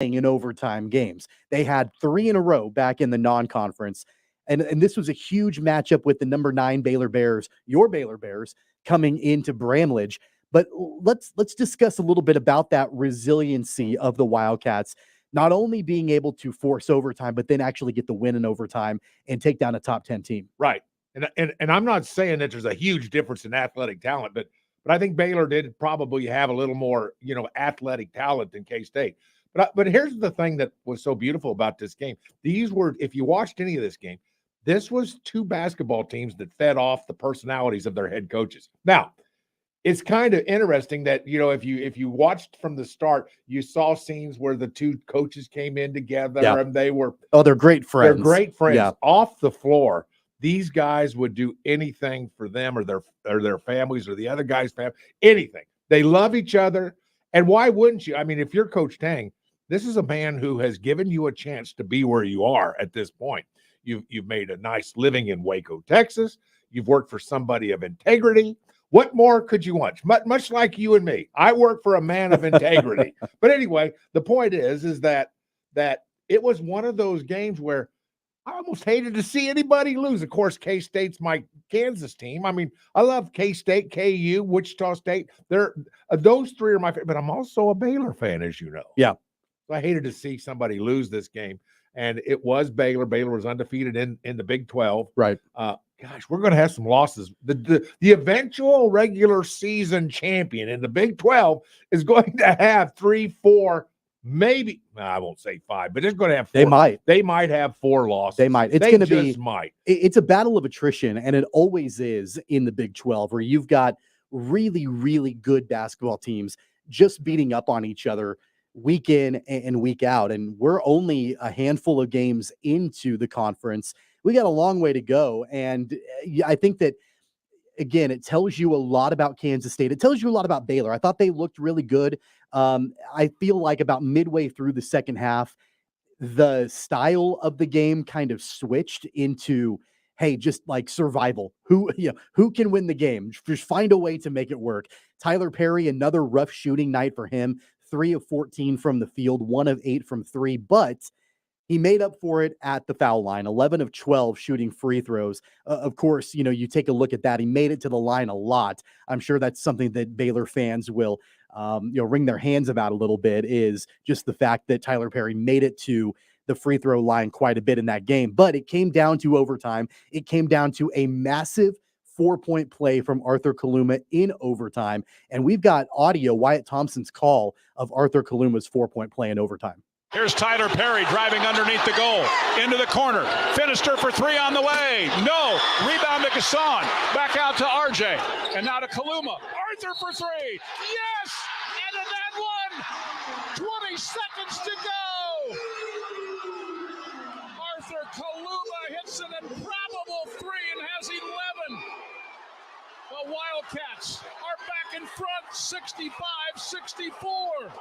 in overtime games. They had 3 in a row back in the non-conference. And this was a huge matchup with the number 9 Baylor Bears, your Baylor Bears, coming into Bramlage. But let's discuss a little bit about that resiliency of the Wildcats, not only being able to force overtime, but then actually get the win in overtime and take down a top 10 team. Right. And I'm not saying that there's a huge difference in athletic talent, but I think Baylor did probably have a little more, athletic talent than K-State. But here's the thing that was so beautiful about this game. These were, if you watched any of this game, this was 2 basketball teams that fed off the personalities of their head coaches. Now, it's kind of interesting that, if you watched from the start, you saw scenes where the 2 coaches came in together and they were they're great friends. They're great friends. Yeah. Off the floor, these guys would do anything for them or their families or the other guy's family, anything. They love each other. And why wouldn't you? I mean, if you're Coach Tang, this is a man who has given you a chance to be where you are at this point. You've made a nice living in Waco, Texas. You've worked for somebody of integrity. What more could you want? Much like you and me. I work for a man of integrity. But anyway, the point is that it was one of those games where I almost hated to see anybody lose. Of course, K-State's my Kansas team. I mean, I love K-State, KU, Wichita State. Those 3 are my favorite, but I'm also a Baylor fan, as you know. Yeah. So I hated to see somebody lose this game. And it was Baylor. Baylor was undefeated in the Big 12. Right. Gosh, we're going to have some losses. The eventual regular season champion in the Big 12 is going to have 3, 4, maybe, I won't say 5, but it's going to have 4. They might have 4 losses. They might. It's going to be. It's a battle of attrition, and it always is in the Big 12, where you've got really, really good basketball teams just beating up on each other week in and week out. And we're only a handful of games into the conference. We got a long way to go. And I think that, again, it tells you a lot about Kansas State. It tells you a lot about Baylor. I thought they looked really good. I feel like about midway through the second half, the style of the game kind of switched into, hey, just like survival. Who can win the game? Just find a way to make it work. Tyler Perry, another rough shooting night for him. 3 of 14 from the field, 1 of 8 from 3, but he made up for it at the foul line, 11 of 12 shooting free throws. Of course, you take a look at that. He made it to the line a lot. I'm sure that's something that Baylor fans will, wring their hands about a little bit, is just the fact that Tyler Perry made it to the free throw line quite a bit in that game. But it came down to overtime. It came down to a massive 4-point play from Arthur Kaluma in overtime. And we've got audio, Wyatt Thompson's call of Arthur Kaluma's 4-point play in overtime. Here's Tyler Perry driving underneath the goal, into the corner. Finisher for 3 on the way. No. Rebound to Gasson. Back out to RJ. And now to Kaluma. Arthur for 3. Yes! And in that one, 20 seconds to go. Arthur Kaluma hits an improbable 3 and has 11. The Wildcats are back in front, 65-64.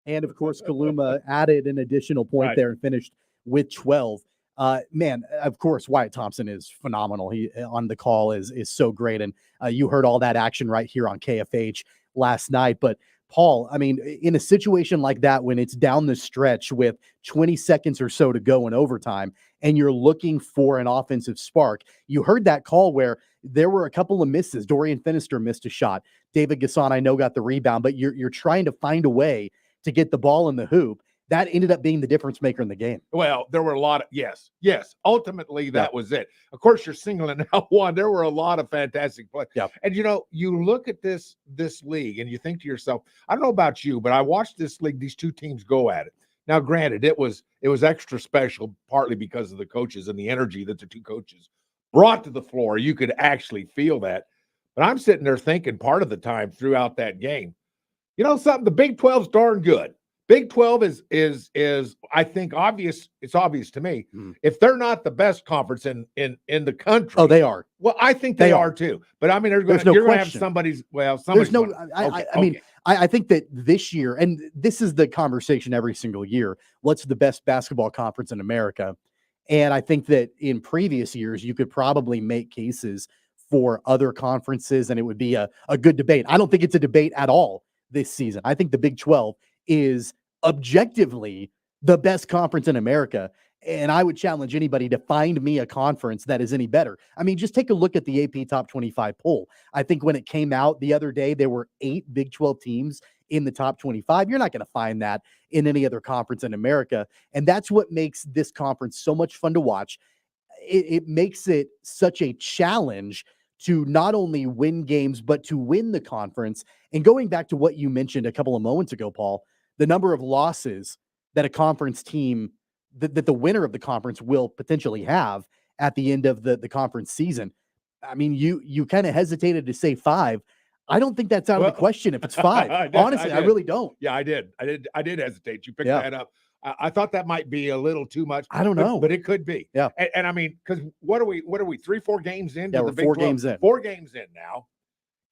And, of course, Kaluma added an additional point there and finished with 12. Man, of course, Wyatt Thompson is phenomenal. He on the call is so great. And you heard all that action right here on KFH last night. But, Paul, I mean, in a situation like that, when it's down the stretch with 20 seconds or so to go in overtime, and you're looking for an offensive spark, you heard that call where there were a couple of misses. Dorian Finister missed a shot. David Gasson, I know, got the rebound, but you're trying to find a way to get the ball in the hoop. That ended up being the difference maker in the game. Well, there were a lot of, yes. Ultimately, that was it. Of course, you're singling out one. There were a lot of fantastic plays. Yep. And, you look at this league and you think to yourself, I don't know about you, but I watched this league, these 2 teams go at it. Now, granted, it was extra special, partly because of the coaches and the energy that the 2 coaches brought to the floor. You could actually feel that. But I'm sitting there thinking part of the time throughout that game, something, the Big 12's darn good. Big 12 is I think obvious. It's obvious to me. If they're not the best conference in the country. Oh, they are. Well, I think they are too. But I mean, you're going to have somebody's. There's no. I think that this year, and this is the conversation every single year. What's the best basketball conference in America? And I think that in previous years, you could probably make cases for other conferences, and it would be a good debate. I don't think it's a debate at all this season. I think the Big 12 is objectively the best conference in America. And I would challenge anybody to find me a conference that is any better. I mean, just take a look at the AP Top 25 poll. I think when it came out the other day, there were 8 Big 12 teams in the top 25. You're not going to find that in any other conference in America. And that's what makes this conference so much fun to watch. It makes it such a challenge to not only win games, but to win the conference. And going back to what you mentioned a couple of moments ago, Paul, the number of losses that a conference team, that the winner of the conference will potentially have at the end of the conference season. I mean, you kind of hesitated to say 5. I don't think that's out of the question if it's 5. Honestly, I really don't. Yeah, I did hesitate. You picked that up. I thought that might be a little too much. I don't know, but it could be. Yeah. And I mean, because what are we 3-4 games into Yeah, the we're Big 4 12? games in. 4 games in now.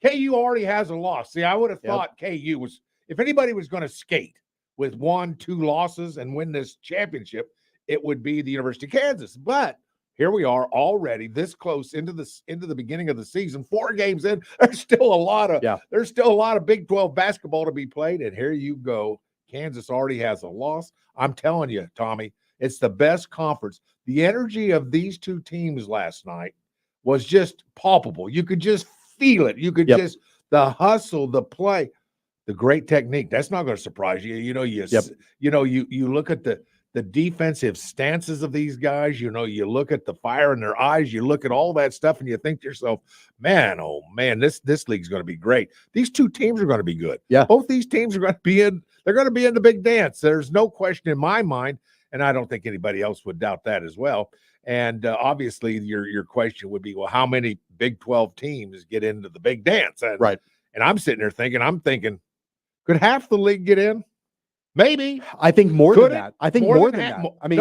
KU already has a loss. See, I would have thought KU was, if anybody was going to skate with 1-2 losses and win this championship, it would be the University of Kansas. But here we are already this close into the beginning of the season, 4 games in. There's still a lot of Big 12 basketball to be played. And here you go. Kansas already has a loss. I'm telling you, Tommy, it's the best conference. The energy of these 2 teams last night was just palpable. You could just feel it. You could just, the hustle, the play, the great technique. That's not going to surprise you. You look at the defensive stances of these guys. You look at the fire in their eyes. You look at all that stuff, and you think to yourself, man, oh man, this league's going to be great. These 2 teams are going to be good. Yeah, both these teams are going to be in. They're going to be in the big dance. There's no question in my mind, and I don't think anybody else would doubt that as well. And obviously, your question would be, well, how many Big 12 teams get into the big dance? And, right. And I'm sitting there thinking, could half the league get in? Maybe. I think more than that. I think more than that. I mean,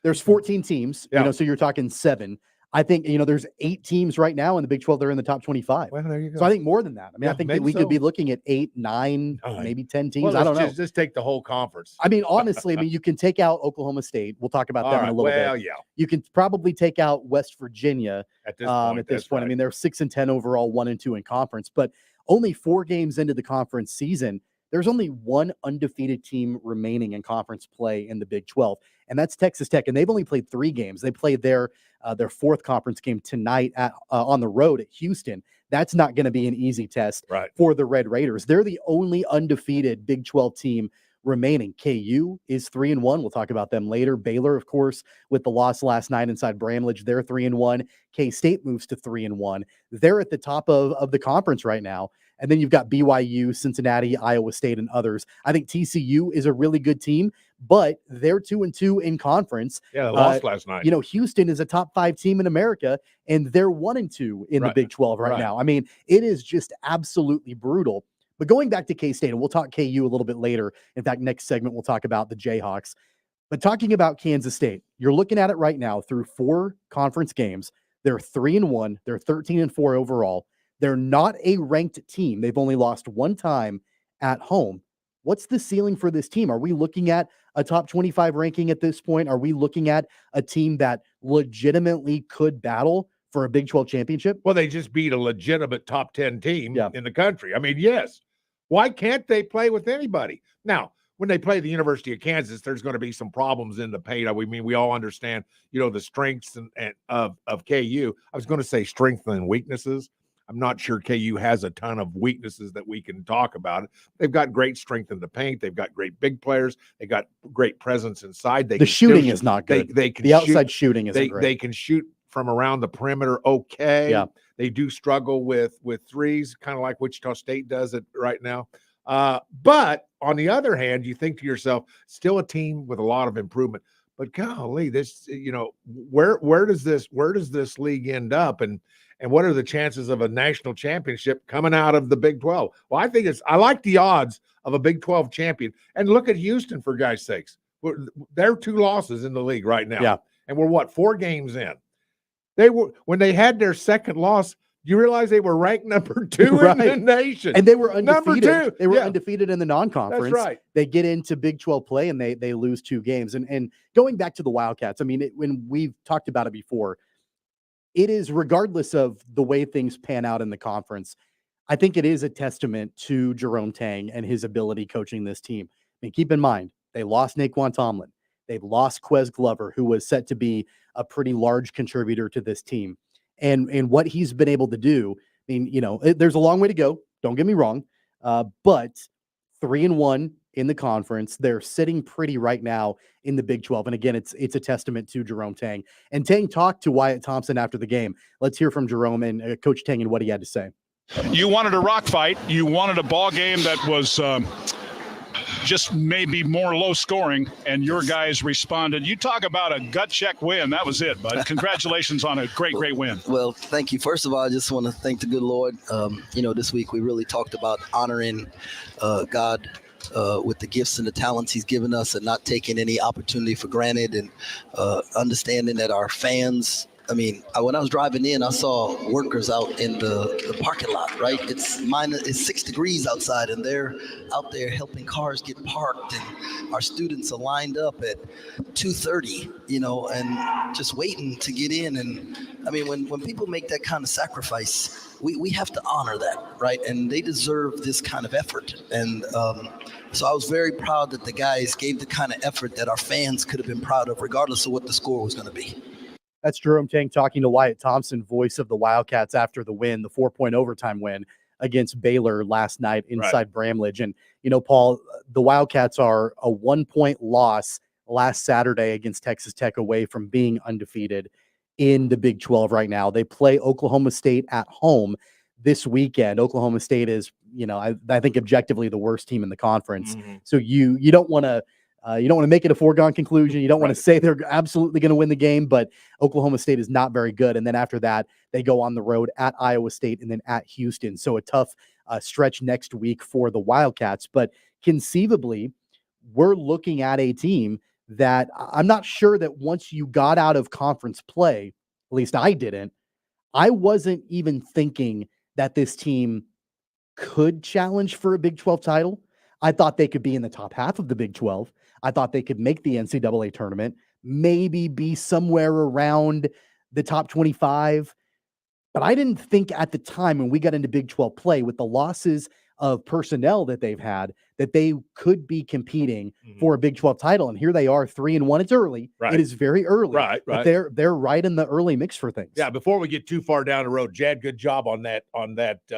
there's 14 teams, so you're talking 7. I think, there's 8 teams right now in the Big 12 that are in the top 25. Well, there you go. So I think more than that. I mean, I think that we could be looking at 8, 9, maybe 10 teams. I don't know. Just take the whole conference. I mean, honestly, you can take out Oklahoma State. We'll talk about them in a little bit. Well, yeah. You can probably take out West Virginia at this point. Right. I mean, they're 6-10 overall, 1-2 in conference, but only 4 games into the conference season, there's only 1 undefeated team remaining in conference play in the Big 12, and that's Texas Tech. And they've only played 3 games. They played their 4th conference game tonight on the road at Houston. That's not going to be an easy test for the Red Raiders. They're the only undefeated Big 12 team remaining. KU is 3-1. We'll talk about them later. Baylor, of course, with the loss last night inside Bramlage, they're 3-1. K-State moves to 3-1. They're at the top of the conference right now. And then you've got BYU, Cincinnati, Iowa State, and others. I think TCU is a really good team, but they're 2-2 in conference. Yeah, they lost last night. Houston is a top 5 team in America, and they're 1-2 in the Big 12 right now. I mean, it is just absolutely brutal. But going back to K-State, and we'll talk KU a little bit later. In fact, next segment, we'll talk about the Jayhawks. But talking about Kansas State, you're looking at it right now through 4 conference games. They're 3-1. They're 13-4 overall. They're not a ranked team. They've only lost 1 time at home. What's the ceiling for this team? Are we looking at a top 25 ranking at this point? Are we looking at a team that legitimately could battle for a Big 12 championship? Well, they just beat a legitimate top 10 team in the country. I mean, yes. Why can't they play with anybody? Now, when they play the University of Kansas, there's going to be some problems in the paint. I mean, we all understand, the strengths of KU. I was going to say strengths and weaknesses. I'm not sure KU has a ton of weaknesses that we can talk about. They've got great strength in the paint. They've got great big players. They got great presence inside. The shooting is not good. The outside shooting isn't great. They can shoot from around the perimeter. Okay. Yeah. They do struggle with threes, kind of like Wichita State does it right now. But on the other hand, you think to yourself, still a team with a lot of improvement. But golly, this, where does this league end up? And what are the chances of a national championship coming out of the Big 12? Well, I like the odds of a Big 12 champion. And look at Houston, for guys' sakes. They're 2 losses in the league right now. Yeah. And we're 4 games in. When they had their second loss, you realize they were ranked number 2 in the nation. And they were undefeated. Number 2. They were undefeated in the non-conference. That's right. They get into Big 12 play and they lose 2 games. And going back to the Wildcats, I mean, when we've talked about it before, it is, regardless of the way things pan out in the conference, I think it is a testament to Jerome Tang and his ability coaching this team. mean, keep in mind, they lost Naquan Tomlin. They've lost Quez Glover, who was set to be a pretty large contributor to this team. And what he's been able to do, I mean, there's a long way to go. Don't get me wrong. But 3-1 in the conference. They're sitting pretty right now in the Big 12. And again, it's a testament to Jerome Tang. And Tang talked to Wyatt Thompson after the game. Let's hear from Jerome and Coach Tang and what he had to say. You wanted a rock fight. You wanted a ball game that was just maybe more low scoring, and your guys responded. You talk about a gut check win. That was it, bud. Congratulations on a great win. Well, thank you. First of all, I just want to thank the good Lord. This week we really talked about honoring God with the gifts and the talents he's given us and not taking any opportunity for granted, and understanding that our fans, when I was driving in, I saw workers out in the parking lot, right? It's 6 degrees outside, and they're out there helping cars get parked, and our students are lined up at 2:30, and just waiting to get in. And when people make that kind of sacrifice, we have to honor that, right? And they deserve this kind of effort. And so I was very proud that the guys gave the kind of effort that our fans could have been proud of, regardless of what the score was going to be. That's Jerome Tang talking to Wyatt Thompson, voice of the Wildcats, after the win, the 4-point overtime win against Baylor last night inside Bramlage. And, Paul, the Wildcats are a 1-point loss last Saturday against Texas Tech away from being undefeated in the Big 12 right now. They play Oklahoma State at home this weekend. Oklahoma State is, I think objectively the worst team in the conference. Mm-hmm. So you don't want to make it a foregone conclusion. You don't want to say they're absolutely going to win the game, but Oklahoma State is not very good. And then after that, they go on the road at Iowa State and then at Houston. So a tough stretch next week for the Wildcats. But conceivably, we're looking at a team that I'm not sure that once you got out of conference play, at least I didn't, I wasn't even thinking that this team could challenge for a Big 12 title. I thought they could be in the top half of the Big 12. I thought they could make the NCAA tournament, maybe be somewhere around the top 25. But I didn't think at the time when we got into Big 12 play, with the losses of personnel that they've had, that they could be competing for a Big 12 title. And here they are, 3-1. It's early. Right. It is very early. Right. But they're right in the early mix for things. Yeah. Before we get too far down the road, Jad, good job on that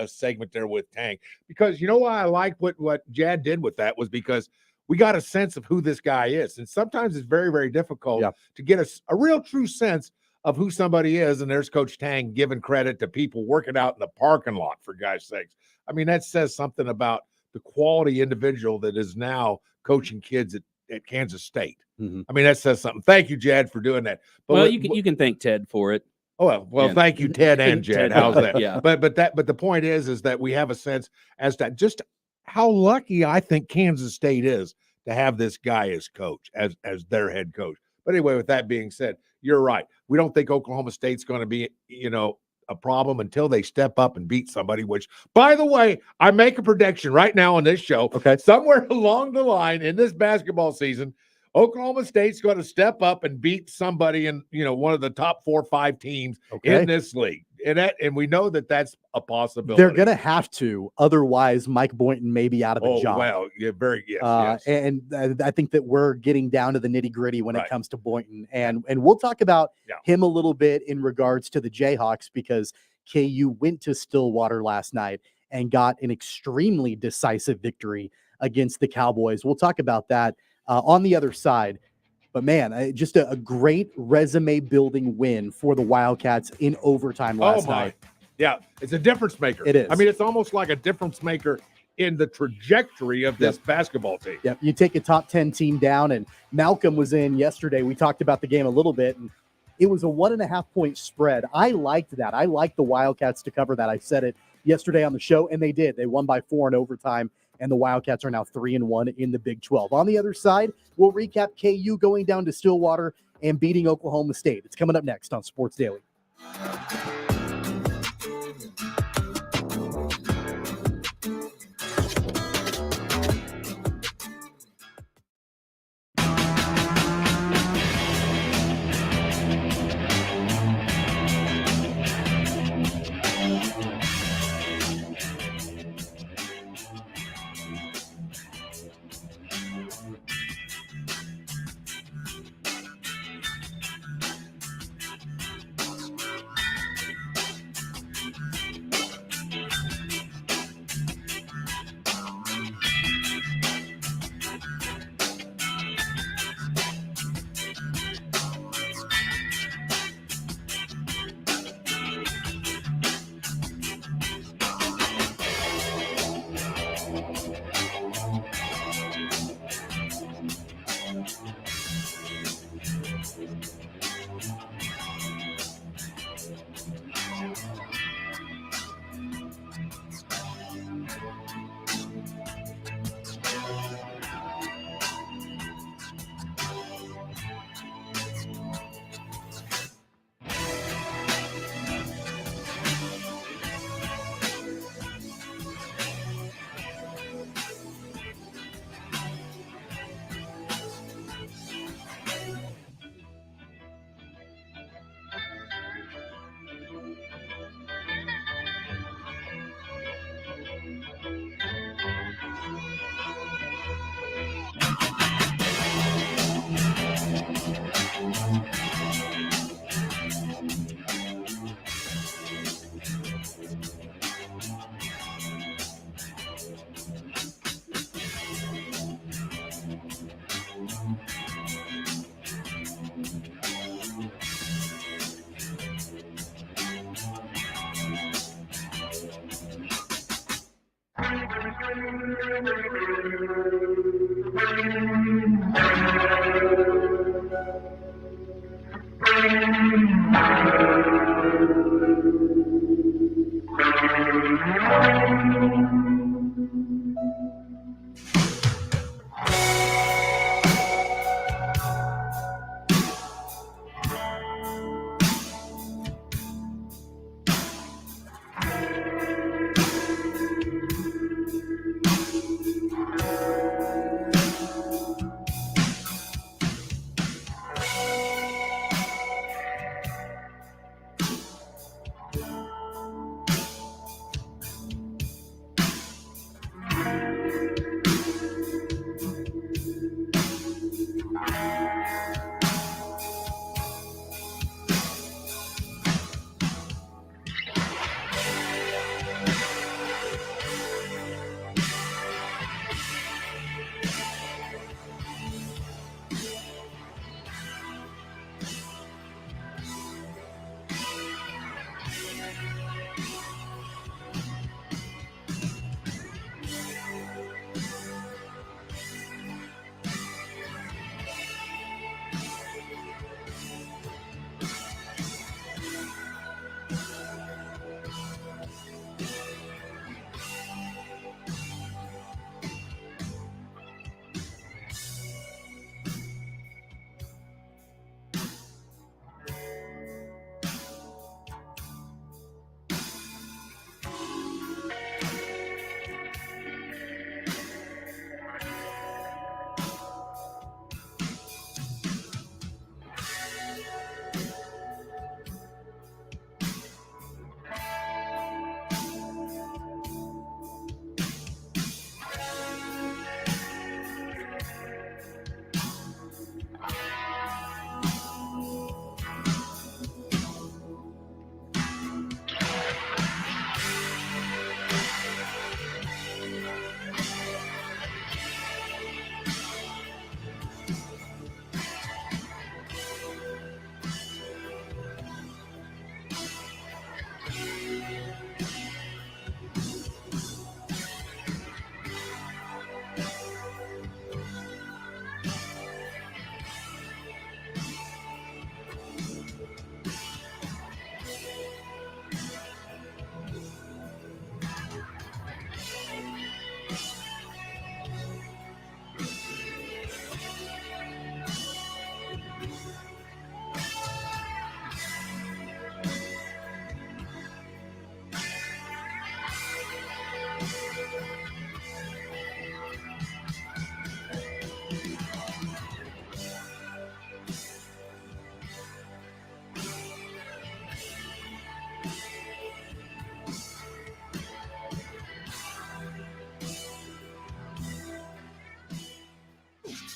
segment there with Tang. Because you know why I like what Jad did with that was because we got a sense of who this guy is. And sometimes it's very, very difficult to get a real true sense of who somebody is. And there's Coach Tang giving credit to people working out in the parking lot, for guys' sakes. That says something about the quality individual that is now coaching kids at Kansas State. Mm-hmm. That says something. Thank you, Jad, for doing that. But you can thank Ted for it. Oh, well, thank you, Ted and Jad. How's that? Yeah. But the point is that we have a sense as to just how lucky I think Kansas State is to have this guy as coach, as their head coach. But anyway, with that being said, you're right. We don't think Oklahoma State's going to be, a problem until they step up and beat somebody, which, by the way, I make a prediction right now on this show. Okay. Somewhere along the line in this basketball season, Oklahoma State's going to step up and beat somebody in, one of the top 4 or 5 teams in this league. And we know that that's a possibility. They're going to have to. Otherwise, Mike Boynton may be out of a job. Well, yeah, yes. And I think that we're getting down to the nitty-gritty when it comes to Boynton. And we'll talk about him a little bit in regards to the Jayhawks, because KU went to Stillwater last night and got an extremely decisive victory against the Cowboys. We'll talk about that on the other side. But, man, just a great resume-building win for the Wildcats in overtime last night. Yeah, it's a difference maker. It is. It's almost like a difference maker in the trajectory of this basketball team. Yeah, you take a top 10 team down, and Malcolm was in yesterday. We talked about the game a little bit, and it was a 1.5-point spread. I liked that. I liked the Wildcats to cover that. I said it yesterday on the show, and they did. They won by 4 in overtime. And the Wildcats are now 3-1 in the Big 12. On the other side, we'll recap KU going down to Stillwater and beating Oklahoma State. It's coming up next on Sports Daily.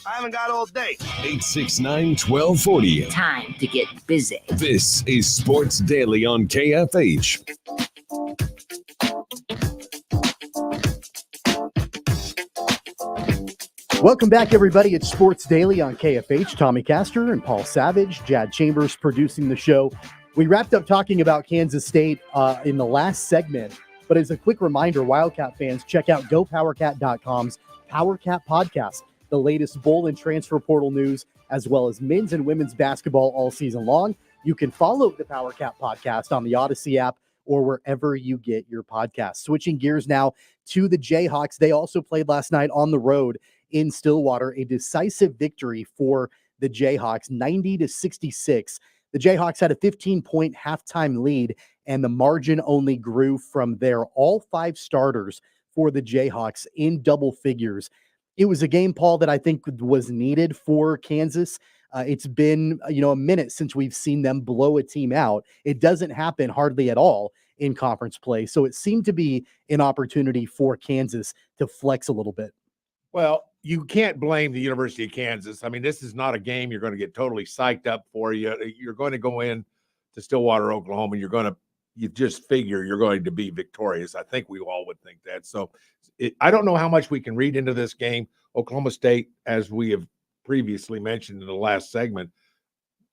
I haven't got all day. 869-1240. Time to get busy. This is Sports Daily on KFH. Welcome back, everybody. It's Sports Daily on KFH. Tommy Castor and Paul Savage, Jad Chambers producing the show. We wrapped up talking about Kansas State in the last segment, but as a quick reminder, Wildcat fans, check out GoPowerCat.com's PowerCat podcast, the latest bowl and transfer portal news, as well as men's and women's basketball all season long. You can follow the PowerCat podcast on the Odyssey app or wherever you get your podcasts. Switching gears now to the Jayhawks. They also played last night on the road in Stillwater, a decisive victory for the Jayhawks, 90-66. The Jayhawks had a 15-point halftime lead, and the margin only grew from there. All 5 starters for the Jayhawks in double figures. It was a game, Paul, that I think was needed for Kansas. It's been, a minute since we've seen them blow a team out. It doesn't happen hardly at all in conference play. So it seemed to be an opportunity for Kansas to flex a little bit. Well, you can't blame the University of Kansas. I mean, this is not a game you're going to get totally psyched up for. You're going to go in to Stillwater, Oklahoma, and you just figure you're going to be victorious. I think we all would think that. So I don't know how much we can read into this game. Oklahoma State, as we have previously mentioned in the last segment,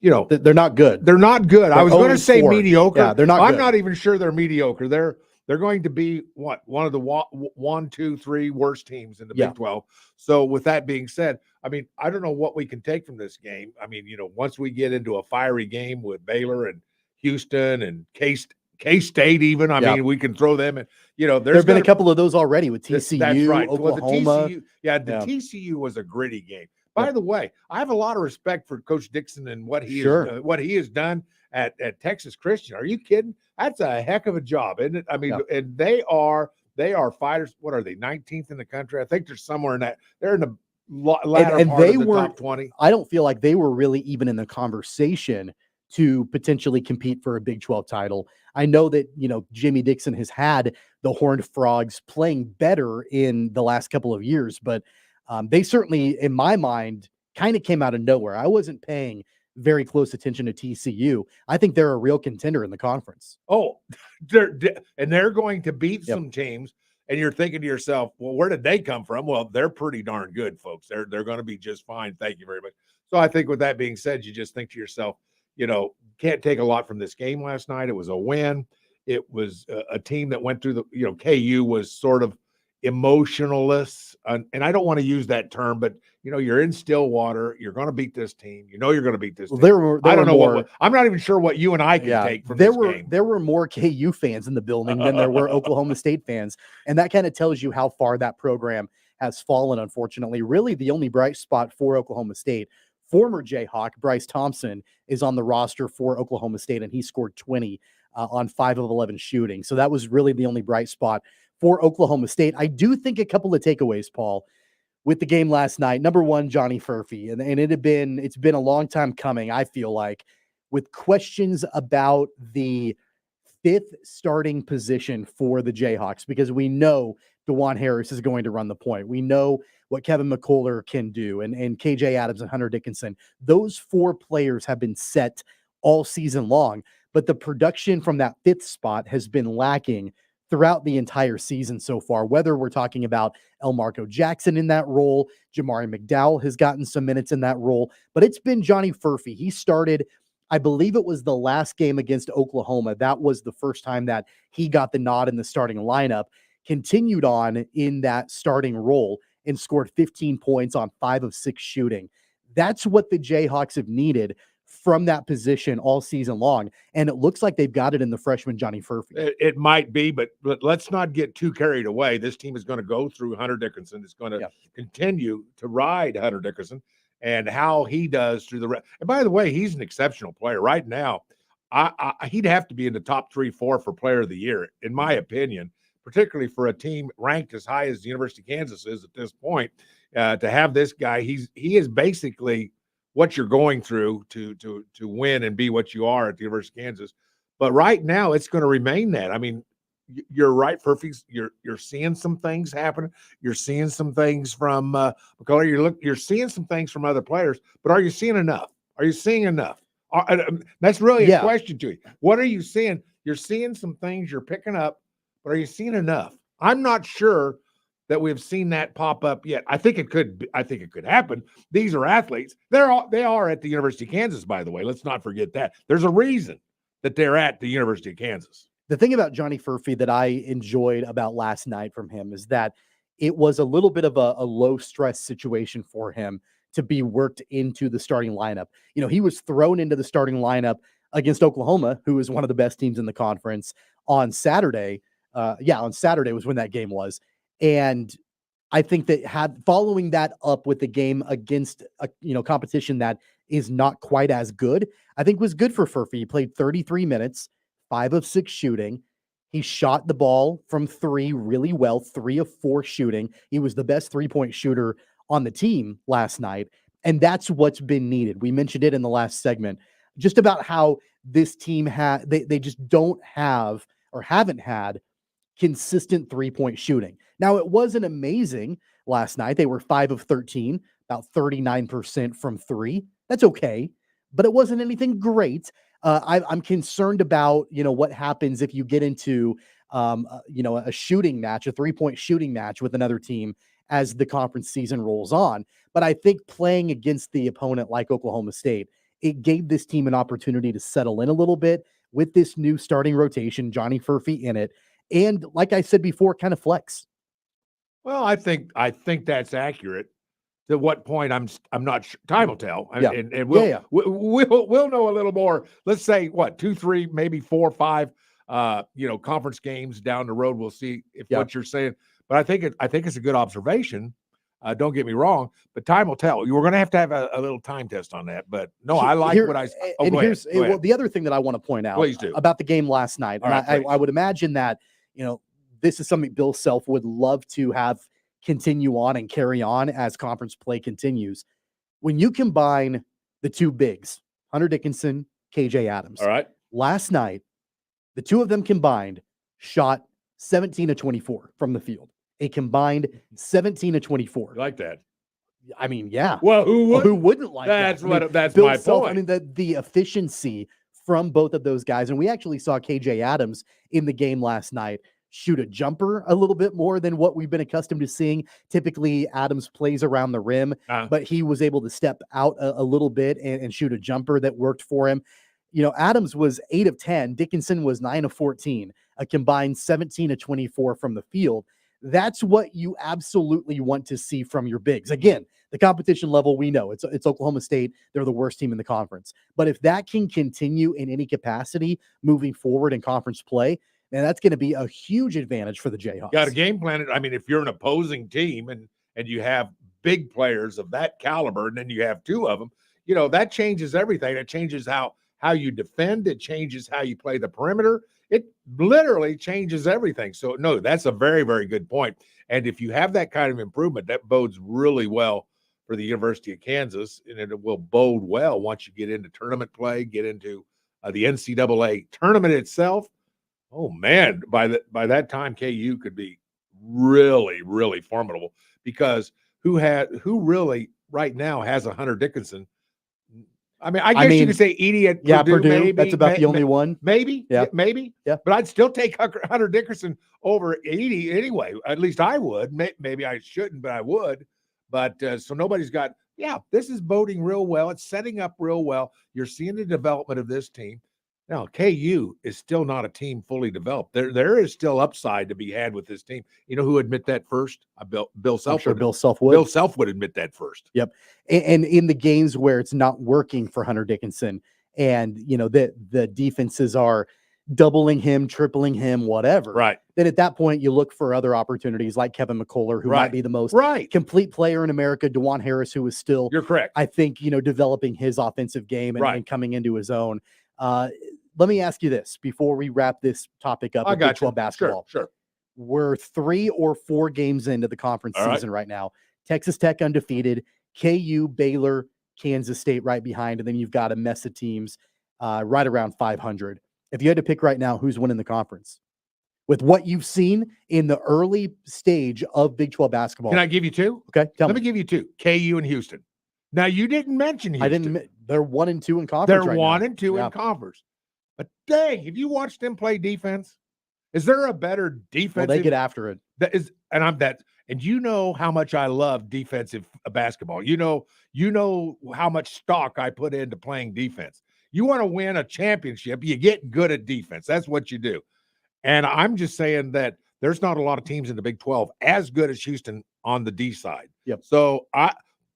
they're not good. They're not good. I was going to say mediocre. Yeah, they're not I'm good. not even sure they're mediocre. They're They're going to be one of the 1, 2, 3 worst teams in the Yeah. Big 12. So with that being said, I mean, I don't know what we can take from this game. I mean, once we get into a fiery game with Baylor and Houston and K-State even, I Yeah. mean, we can throw them in. There There's have been a gonna couple of those already with TCU, that's right. Oklahoma. Well, the TCU was a gritty game. By the way, I have a lot of respect for Coach Dixon and what he has done at Texas Christian. Are you kidding? That's a heck of a job, isn't it? I mean, and they are fighters. What are they? 19th in the country. I think they're somewhere in that. They're in the latter part of the top 20. I don't feel like they were really even in the conversation to potentially compete for a Big 12 title. I know that, Jimmy Dixon has had the Horned Frogs playing better in the last couple of years, but they certainly, in my mind, kind of came out of nowhere. I wasn't paying very close attention to TCU. I think they're a real contender in the conference. Oh, they're going to beat some teams, and you're thinking to yourself, well, where did they come from? Well, they're pretty darn good, folks. They're going to be just fine. Thank you very much. So I think with that being said, you just think to yourself, can't take a lot from this game last night. It was a win. It was a team that went through KU was sort of emotionless. And I don't want to use that term, but you're in Stillwater. You're going to beat this team. You're going to beat this team. I don't know I'm not even sure what you and I can take from this game. There were more KU fans in the building than there were Oklahoma State fans. And that kind of tells you how far that program has fallen, unfortunately. Really, the only bright spot for Oklahoma State, former Jayhawk Bryce Thompson, is on the roster for Oklahoma State, and he scored 20 on 5 of 11 shooting. So that was really the only bright spot for Oklahoma State. I do think a couple of takeaways, Paul, with the game last night. Number one, Johnny Furphy, and it's been a long time coming, I feel like, with questions about the 5th starting position for the Jayhawks, because we know DeJuan Harris is going to run the point. We know what Kevin McCullough can do, and KJ Adams and Hunter Dickinson. Those 4 players have been set all season long, but the production from that 5th spot has been lacking throughout the entire season so far, whether we're talking about Elmarco Jackson in that role, Jamari McDowell has gotten some minutes in that role, but it's been Johnny Furphy. He started, I believe it was the last game against Oklahoma. That was the first time that he got the nod in the starting lineup, continued on in that starting role and scored 15 points on 5 of 6 shooting. That's what the Jayhawks have needed from that position all season long. And it looks like they've got it in the freshman Johnny Furphy. It might be, but let's not get too carried away. This team is going to go through Hunter Dickinson. It's going to continue to ride Hunter Dickinson and how he does through the rest. And by the way, he's an exceptional player right now. He'd have to be in the top 3, 4 for player of the year, in my opinion, particularly for a team ranked as high as the University of Kansas is at this point. To have this guy, he is basically what you're going through to win and be what you are at the University of Kansas. But right now, it's going to remain that. I mean, you're right, Furphy. You're seeing some things happen. You're seeing some things from McCullough. You're seeing some things from other players. But are you seeing enough? Are you seeing enough? That's really a question to you. What are you seeing? You're seeing some things you're picking up, but are you seeing enough? I'm not sure that we've seen that pop up yet. I think it could happen. These are athletes. They are at the University of Kansas, by the way. Let's not forget that. There's a reason that they're at the University of Kansas. The thing about Johnny Furphy that I enjoyed about last night from him is that it was a little bit of a low stress situation for him to be worked into the starting lineup. He was thrown into the starting lineup against Oklahoma, who is one of the best teams in the conference, on Saturday. On Saturday was when that game was. And I think that following that up with the game against a competition that is not quite as good, I think was good for Furphy. He played 33 minutes, 5 of 6 shooting. He shot the ball from 3 really well, 3 of 4 shooting. He was the best 3-point shooter on the team last night. And that's what's been needed. We mentioned it in the last segment, just about how this team they just don't have or haven't had consistent 3-point shooting. Now, it wasn't amazing last night. They were 5 of 13, about 39% from 3. That's okay, but it wasn't anything great. I'm concerned about, what happens if you get into, a shooting match, a 3-point shooting match with another team as the conference season rolls on. But I think playing against the opponent like Oklahoma State, it gave this team an opportunity to settle in a little bit with this new starting rotation, Johnny Furphy in it, and like I said before, kind of flex. Well, I think that's accurate. To what point I'm not sure. Time will tell. Yeah. And we'll, Yeah. we'll know a little more. Let's say what 2, 3, maybe 4, 5 conference games down the road. We'll see if what you're saying. But I think it's a good observation. Don't get me wrong, but time will tell. You're going to have a little time test on that. But no, I like what I. Oh, and go here's ahead. well, the other thing that I want to point out Please do. about the game last night, and All right, I would imagine that this is something Bill Self would love to have continue on and carry on as conference play continues. When you combine the two bigs, Hunter Dickinson, KJ Adams. All right. Last night, the two of them combined shot 17 of 24 from the field. A combined 17 of 24. You like that? I mean, yeah. Well, who wouldn't like that? That's Bill my Self, point. I mean, the efficiency from both of those guys, and we actually saw KJ Adams in the game last night shoot a jumper a little bit more than what we've been accustomed to seeing. Typically, Adams plays around the rim, but he was able to step out a little bit and shoot a jumper that worked for him. Adams was 8 of 10. Dickinson was 9 of 14, a combined 17 of 24 from the field. That's what you absolutely want to see from your bigs. Again, the competition level, we know it's Oklahoma State. They're the worst team in the conference. But if that can continue in any capacity moving forward in conference play, man, that's going to be a huge advantage for the Jayhawks. Got to game plan it. I mean, if you're an opposing team and you have big players of that caliber, and then you have two of them, that changes everything. It changes how you defend. It changes how you play the perimeter. It literally changes everything. So, no, that's a very, very good point. And if you have that kind of improvement, that bodes really well for the University of Kansas, and it will bode well once you get into tournament play, get into the NCAA tournament itself. Oh man, by that time, KU could be really, really formidable, because who really right now has a Hunter Dickinson? I mean, I guess you could say Edie at Purdue. Maybe, that's about the only one. Maybe, yeah, maybe. Yeah, but I'd still take Hunter Dickinson over Edie anyway. At least I would. Maybe I shouldn't, but I would. But so nobody's got. Yeah, this is boding real well. It's setting up real well. You're seeing the development of this team. Now, KU is still not a team fully developed. There is still upside to be had with this team. You know who would admit that first? Bill Self. I'm sure Bill Self would. Bill Self would admit that first. Yep. And in the games where it's not working for Hunter Dickinson, and the defenses are doubling him, tripling him, whatever. Right. Then at that point, you look for other opportunities like Kevin McCullough, who might be the most complete player in America. DeJuan Harris, who is still, you're correct, I think, developing his offensive game and coming into his own. Let me ask you this before we wrap this topic up. I got Big 12 basketball. Sure. We're 3 or 4 games into the conference season right now. Texas Tech undefeated, KU, Baylor, Kansas State right behind, and then you've got a mess of teams right around 500. If you had to pick right now, who's winning the conference? With what you've seen in the early stage of Big 12 basketball. Can I give you two? Okay, Let me give you two. KU and Houston. Now, you didn't mention Houston. I didn't. They're 1 and 2 in conference. They're right 1 now. and 2 in conference. But dang, have you watched them play defense? Is there a better defense? Well, they get after it. That is, and I'm that. And you know how much I love defensive basketball. You know how much stock I put into playing defense. You want to win a championship, you get good at defense. That's what you do. And I'm just saying that there's not a lot of teams in the Big 12 as good as Houston on the D side. Yep. So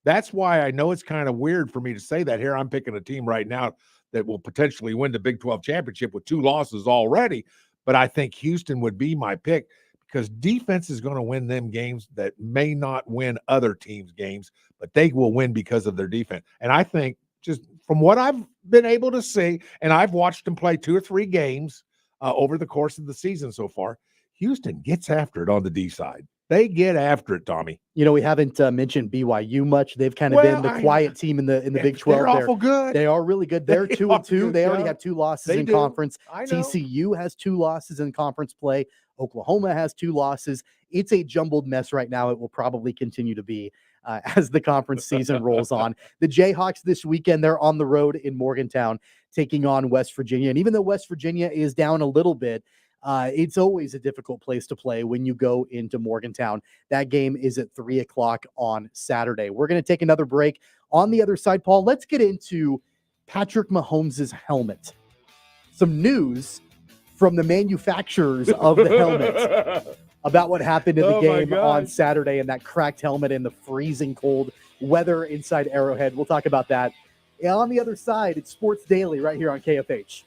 that's why I know it's kind of weird for me to say that here. I'm picking a team right now that will potentially win the Big 12 championship with 2 losses already. But I think Houston would be my pick, because defense is going to win them games that may not win other teams' games, but they will win because of their defense. And I think, just from what I've been able to see, and I've watched them play 2 or 3 games over the course of the season so far, Houston gets after it on the D side. They get after it, Tommy. We haven't mentioned BYU much. They've kind of been the quiet team in the Big 12. They're awful good. They are really good. They're 2 and 2. They already have 2 losses in conference. I know. TCU has 2 losses in conference play. Oklahoma has 2 losses. It's a jumbled mess right now. It will probably continue to be as the conference season rolls on. The Jayhawks this weekend, they're on the road in Morgantown taking on West Virginia. And even though West Virginia is down a little bit, it's always a difficult place to play when you go into Morgantown. That game is at 3:00 on Saturday. We're going to take another break. On the other side, Paul, let's get into Patrick Mahomes' helmet. Some news from the manufacturers of the helmet about what happened in the Oh, my game on gosh. Saturday and that cracked helmet in the freezing cold weather inside Arrowhead. We'll talk about that. And on the other side, it's Sports Daily right here on KFH.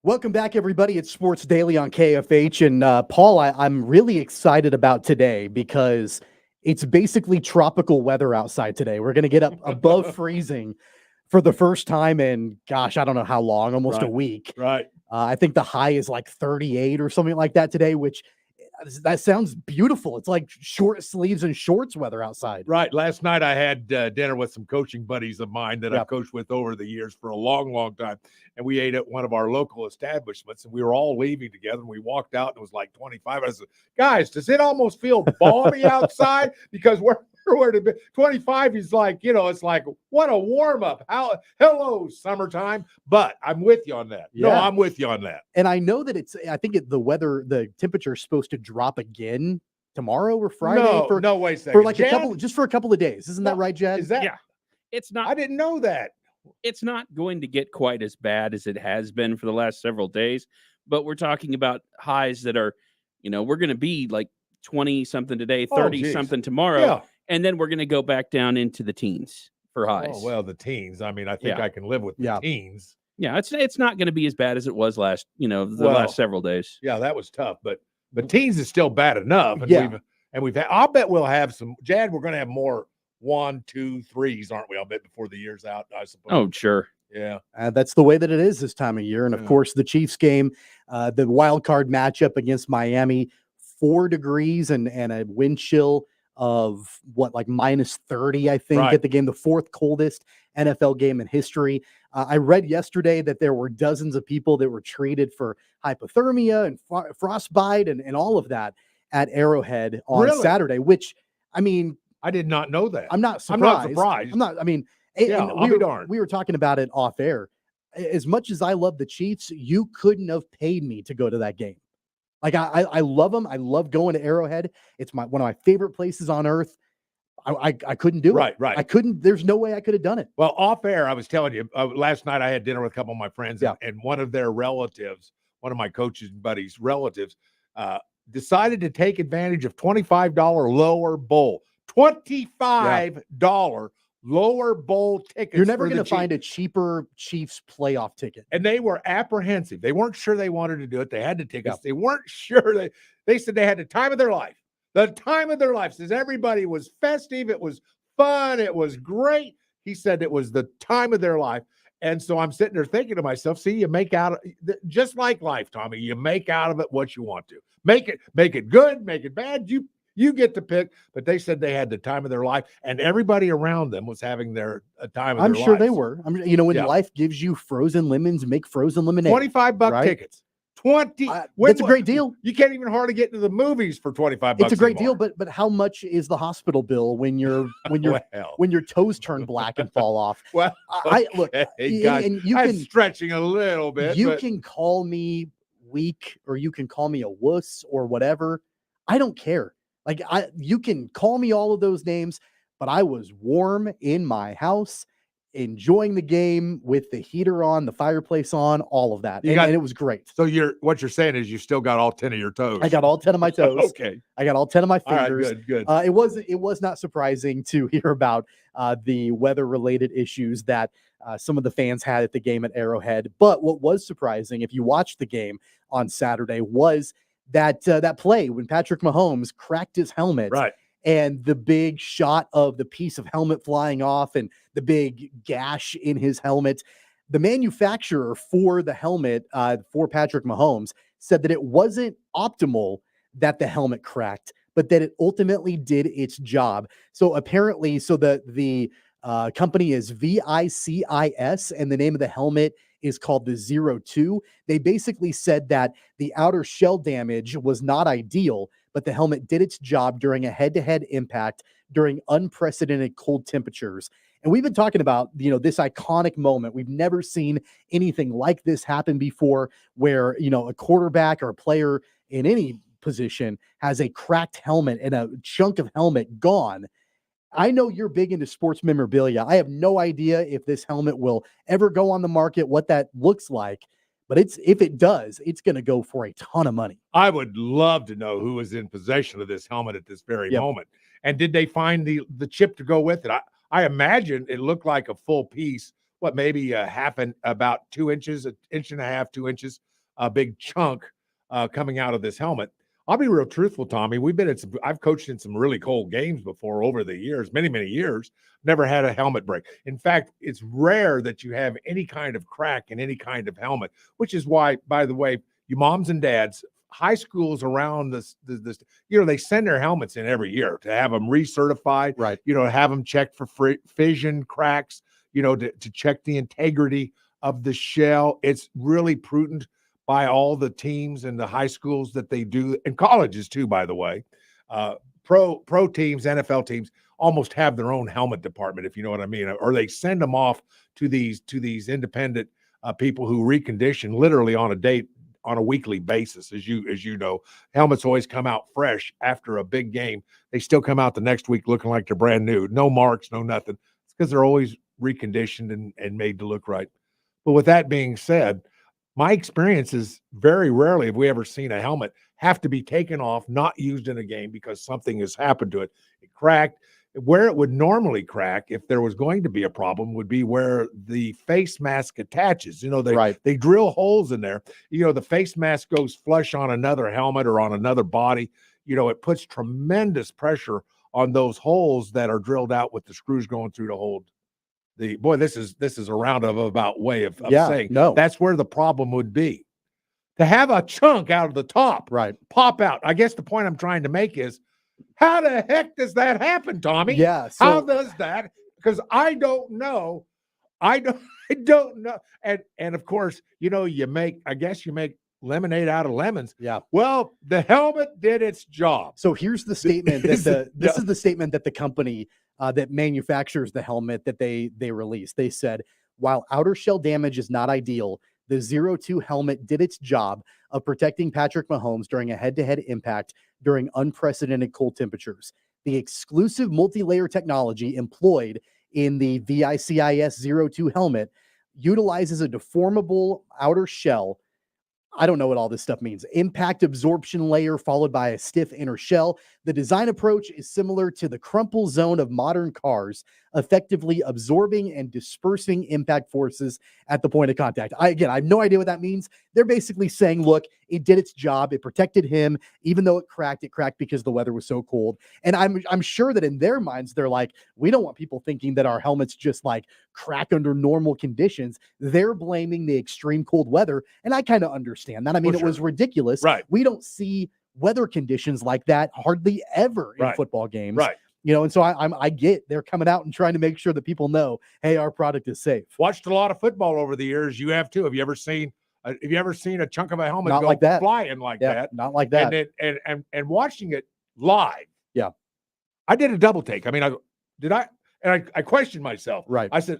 Welcome back, everybody. It's Sports Daily on KFH. And Paul, I'm really excited about today because it's basically tropical weather outside today. We're going to get up above freezing for the first time in, gosh, I don't know how long, almost a week. Right. I think the high is like 38 or something like that today, which that sounds beautiful. It's like short sleeves and shorts weather outside. Right. Last night I had dinner with some coaching buddies of mine that I've coached with over the years for a long, long time. And we ate at one of our local establishments, and we were all leaving together. And we walked out, and it was like 25. I said, guys, does it almost feel balmy outside? Because we're 25 is like, it's like, what a warm up. Hello, summertime. But I'm with you on that. Yeah. No, I'm with you on that. And I know that the temperature is supposed to drop again tomorrow or Friday. No, wait a second. For like Jad? just for a couple of days. Isn't that right, Jed? Is that? Yeah. It's not. I didn't know that. It's not going to get quite as bad as it has been for the last several days, but we're talking about highs that are, we're going to be like 20 something today, 30 something tomorrow. Yeah. And then we're going to go back down into the teens for highs. Oh, well, the teens. I mean, I think I can live with the teens. Yeah, it's not going to be as bad as it was last, last several days. Yeah, that was tough, but teens is still bad enough. And we've had, I'll bet we'll have some, Jad, we're going to have more 1, 2, 3s, aren't we? I'll bet before the year's out, I suppose. Oh, sure. Yeah. That's the way that it is this time of year. And of course, the Chiefs game, the wild card matchup against Miami, 4 degrees and a wind chill of like minus 30, I think, at the game, the 4th coldest NFL game in history. I read yesterday that there were dozens of people that were treated for hypothermia and frostbite and all of that at Arrowhead on Saturday, which, I mean, I did not know that. I'm not surprised. We were talking about it off air. As much as I love the Chiefs, you couldn't have paid me to go to that game. Like I love them. I love going to Arrowhead. It's one of my favorite places on earth. I couldn't do it. Right. I couldn't. There's no way I could have done it. Well, off air, I was telling you, last night I had dinner with a couple of my friends, and one of their relatives, one of my coaches' buddies' relatives, decided to take advantage of $25 lower bowl. $25 lower bowl tickets. You're never going to find a cheaper Chiefs playoff ticket. And they were apprehensive. They weren't sure they wanted to do it. They had the tickets. They weren't sure. They said they had the time of their life. The time of their life. Says everybody was festive. It was fun. It was great. He said it was the time of their life. And so I'm sitting there thinking to myself, see, you make out, just like life, Tommy, you make out of it what you want to. Make it good, make it bad. You get to pick, but they said they had the time of their life, and everybody around them was having their time of their life. I'm sure they were. When life gives you frozen lemons, make frozen lemonade. $25 tickets. That's a great deal. You can't even hardly get into the movies for $25. It's a great deal, but how much is the hospital bill when your toes turn black and fall off? Well, look, guys, and you I'm can stretching a little bit. You can call me weak, or you can call me a wuss or whatever. I don't care. Like you can call me all of those names, but I was warm in my house, enjoying the game with the heater on, the fireplace on, all of that. And it was great. So what you're saying is you still got all 10 of your toes. I got all 10 of my toes. Okay. I got all 10 of my fingers. All right, good. It was not surprising to hear about the weather-related issues that some of the fans had at the game at Arrowhead. But what was surprising, if you watched the game on Saturday, was that play when Patrick Mahomes cracked his helmet, right, and the big shot of the piece of helmet flying off and the big gash in his helmet. The manufacturer for the helmet for Patrick Mahomes said that it wasn't optimal that the helmet cracked, but that it ultimately did its job. So apparently, the company is VICIS, and the name of the helmet is called the 02. They basically said that the outer shell damage was not ideal, but the helmet did its job during a head-to-head impact during unprecedented cold temperatures. And we've been talking about, this iconic moment. We've never seen anything like this happen before, where, a quarterback or a player in any position has a cracked helmet and a chunk of helmet gone. I know you're big into sports memorabilia. I have no idea if this helmet will ever go on the market, what that looks like, but if it does, it's going to go for a ton of money. I would love to know who is in possession of this helmet at this very moment. And did they find the chip to go with it? I imagine it looked like a full piece, maybe about 2 inches, an inch and a half, 2 inches big chunk coming out of this helmet. I'll be real truthful, Tommy. I've coached in some really cold games before over the years, many, many years. Never had a helmet break. In fact, it's rare that you have any kind of crack in any kind of helmet, which is why, by the way, you moms and dads, high schools around this, they send their helmets in every year to have them recertified, Right. Have them checked for fission cracks, to check the integrity of the shell. It's really prudent by all the teams and the high schools that they do, and colleges too, by the way. Pro teams, NFL teams almost have their own helmet department, if you know what I mean, or they send them off to these independent people who recondition literally on a weekly basis. As you know, helmets always come out fresh after a big game. They still come out the next week looking like they're brand new, no marks, no nothing. It's because they're always reconditioned and made to look right. But with that being said, my experience is very rarely have we ever seen a helmet have to be taken off, not used in a game because something has happened to it. It cracked. Where it would normally crack, if there was going to be a problem, would be where the face mask attaches. They drill holes in there. The face mask goes flush on another helmet or on another body. It puts tremendous pressure on those holes that are drilled out with the screws going through to hold this is a roundabout way of saying no. That's where the problem would be. To have a chunk out of the top pop out. I guess the point I'm trying to make is, how the heck does that happen, Tommy? Yeah. So, how does that? Because I don't know. I don't know. And of course, you make lemonade out of lemons. Yeah. Well, the helmet did its job. So here's the statement that this is the statement that the company that manufactures the helmet that they released. They said, while outer shell damage is not ideal, the 0-2 helmet did its job of protecting Patrick Mahomes during a head-to-head impact during unprecedented cold temperatures. The exclusive multi-layer technology employed in the VICIS 0-2 helmet utilizes a deformable outer shell. I don't know what all this stuff means. Impact absorption layer followed by a stiff inner shell. The design approach is similar to the crumple zone of modern cars, effectively absorbing and dispersing impact forces at the point of contact. I have no idea what that means. They're basically saying, look, it did its job. It protected him, even though it cracked because the weather was so cold. And I'm sure that in their minds, they're like, we don't want people thinking that our helmets just like crack under normal conditions. They're blaming the extreme cold weather. And I kind of understand that. I mean, it was ridiculous. Right. We don't see weather conditions like that hardly ever in football games. Right. And so I get they're coming out and trying to make sure that people know, hey, our product is safe. Watched a lot of football over the years. You have too. Have you ever seen a chunk of a helmet Not go like that. flying like that? Not like that. And watching it live. Yeah. I did a double take. I mean, I questioned myself. Right. I said,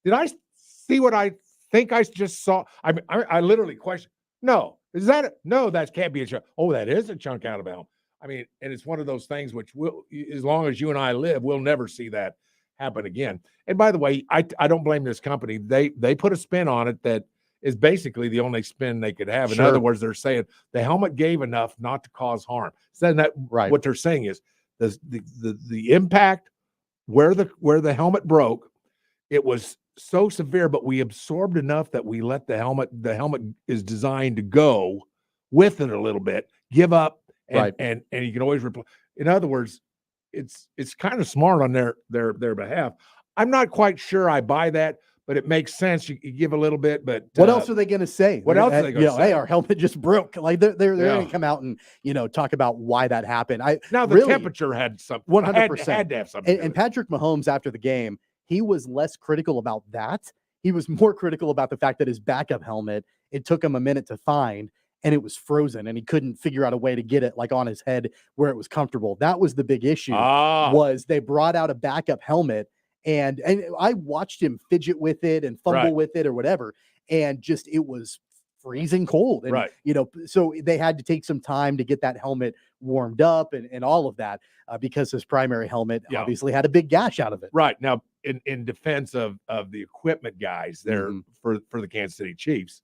did I see what I think I just saw? I literally questioned. No. Is that it? No, that can't be a chunk. Oh, that is a chunk out of a helmet. I mean, and it's one of those things which will, as long as you and I live, we'll never see that happen again. And by the way, I don't blame this company. They put a spin on it that is basically the only spin they could have. In other words, they're saying the helmet gave enough not to cause harm. So that what they're saying is the impact where the helmet broke, it was so severe, but we absorbed enough that we let the helmet is designed to go with it a little bit, give up, and you can always replace. In other words, it's kind of smart on their behalf. I'm not quite sure I buy that, but it makes sense. You give a little bit, but what else are they going to say? What else are they going to say? Hey, our helmet just broke. Like they're going to come out and talk about why that happened. Now the temperature had some 100% had to have something. And Patrick Mahomes after the game, he was less critical about that. He was more critical about the fact that his backup helmet, it took him a minute to find, and it was frozen, and he couldn't figure out a way to get it like on his head where it was comfortable. That was the big issue. Was they brought out a backup helmet, and I watched him fidget with it and fumble with it or whatever, and just it was freezing cold. And, so they had to take some time to get that helmet warmed up and all of that because his primary helmet obviously had a big gash out of it. Right. Now, in defense of the equipment guys there for the Kansas City Chiefs,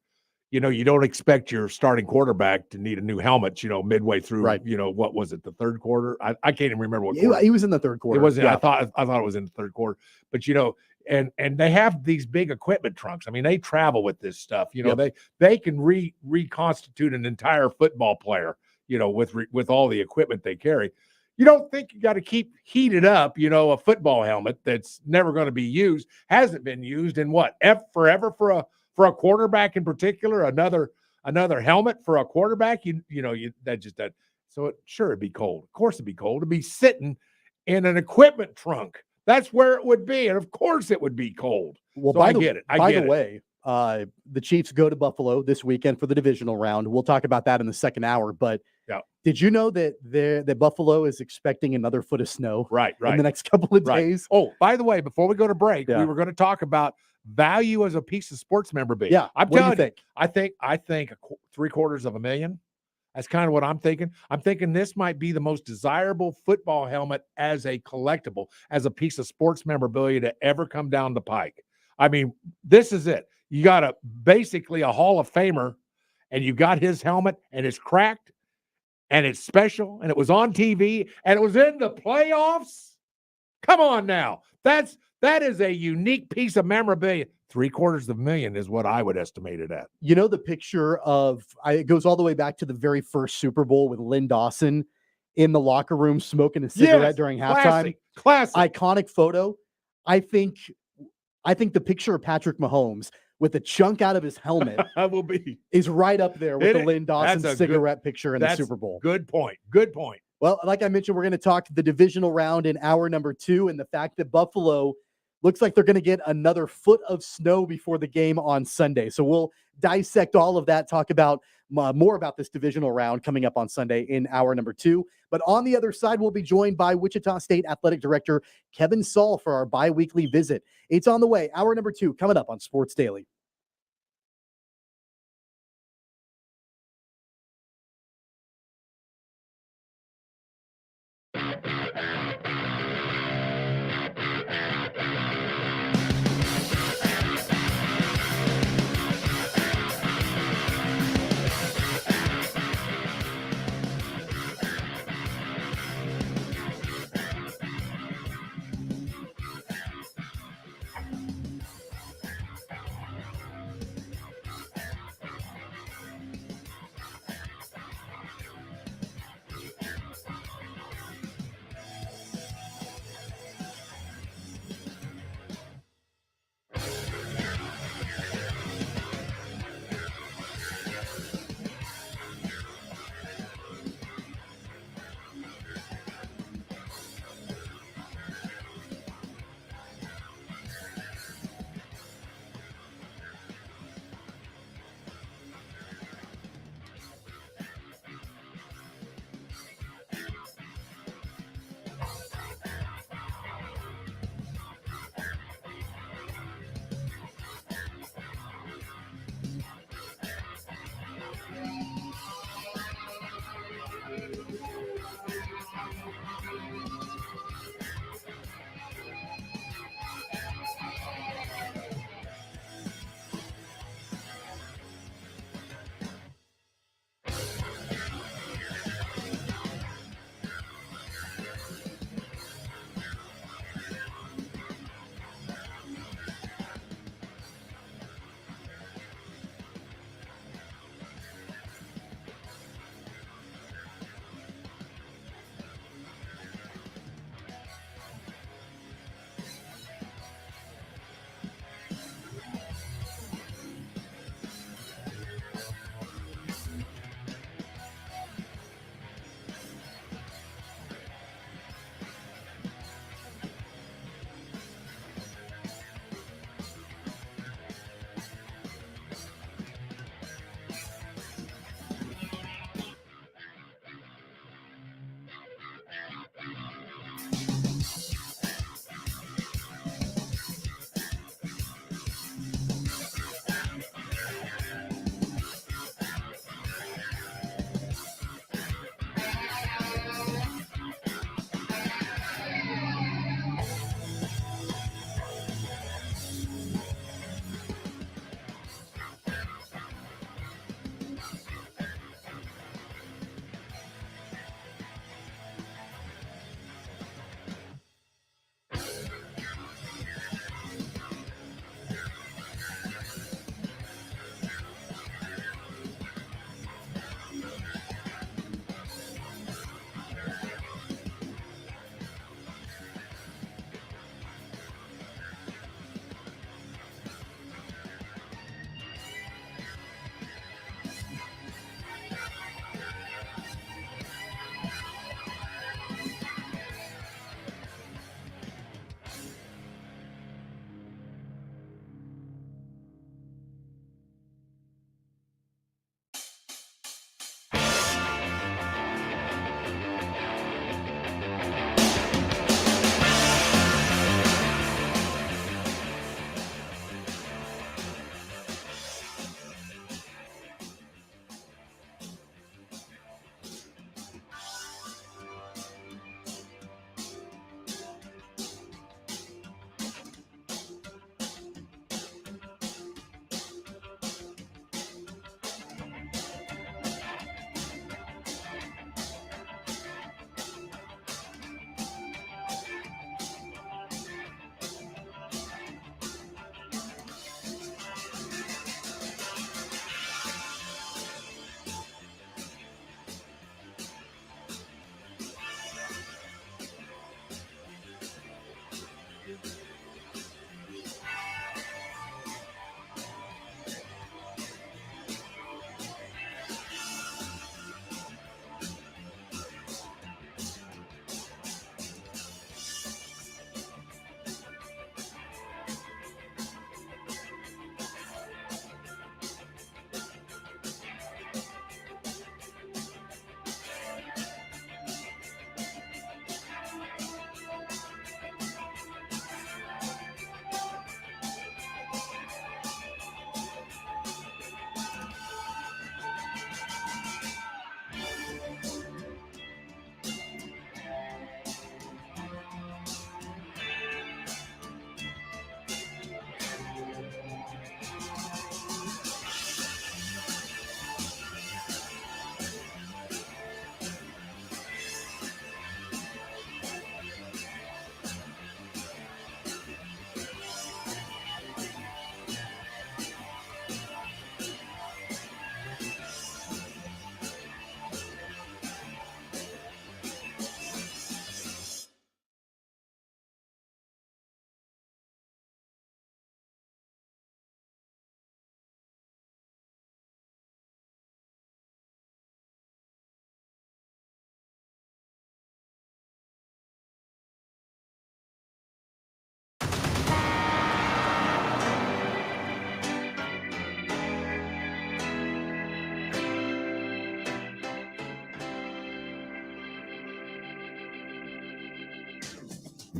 you don't expect your starting quarterback to need a new helmet, midway through, what was it, the third quarter? I can't even remember what quarter. He was in the third quarter. It wasn't. I thought it was in the third quarter. But, and they have these big equipment trunks. I mean, they travel with this stuff. You know, Yep. they can reconstitute an entire football player. You know, with all the equipment they carry. You don't think you got to keep heated up, you know, a football helmet that's never going to be used, hasn't been used in what, forever for a quarterback in particular, another helmet for a quarterback, that. So it'd be cold. Of course it'd be cold. It'd be sitting in an equipment trunk. That's where it would be. And of course it would be cold. Well, So I get it. By the way, the Chiefs go to Buffalo this weekend for the divisional round. We'll talk about that in the second hour, but yeah. Did you know that Buffalo is expecting another foot of snow right in the next couple of days? Oh, by the way, before we go to break, Yeah. we were going to talk about value as a piece of sports memorabilia. Yeah, I'm what do you telling you, think? I think $750,000. That's kind of what I'm thinking. I'm thinking this might be the most desirable football helmet as a collectible, as a piece of sports memorabilia to ever come down the pike. I mean, this is it. You got basically a Hall of Famer, and you got his helmet, and it's cracked, and it's special, and it was on TV, and it was in the playoffs. Come on now. That is a unique piece of memorabilia. $750,000 is what I would estimate it at. You know, the picture it goes all the way back to the very first Super Bowl with Lynn Dawson in the locker room smoking a cigarette during halftime. Classic. Iconic photo. I think the picture of Patrick Mahomes with a chunk out of his helmet is right up there with the Lynn Dawson cigarette picture in the Super Bowl. Good point. Well, like I mentioned, we're going to talk the divisional round in hour number 2 and the fact that Buffalo looks like they're going to get another foot of snow before the game on Sunday. So we'll dissect all of that, talk about more about this divisional round coming up on Sunday in hour number 2. But on the other side, we'll be joined by Wichita State Athletic Director Kevin Saul for our bi-weekly visit. It's on the way. Hour number 2 coming up on Sports Daily.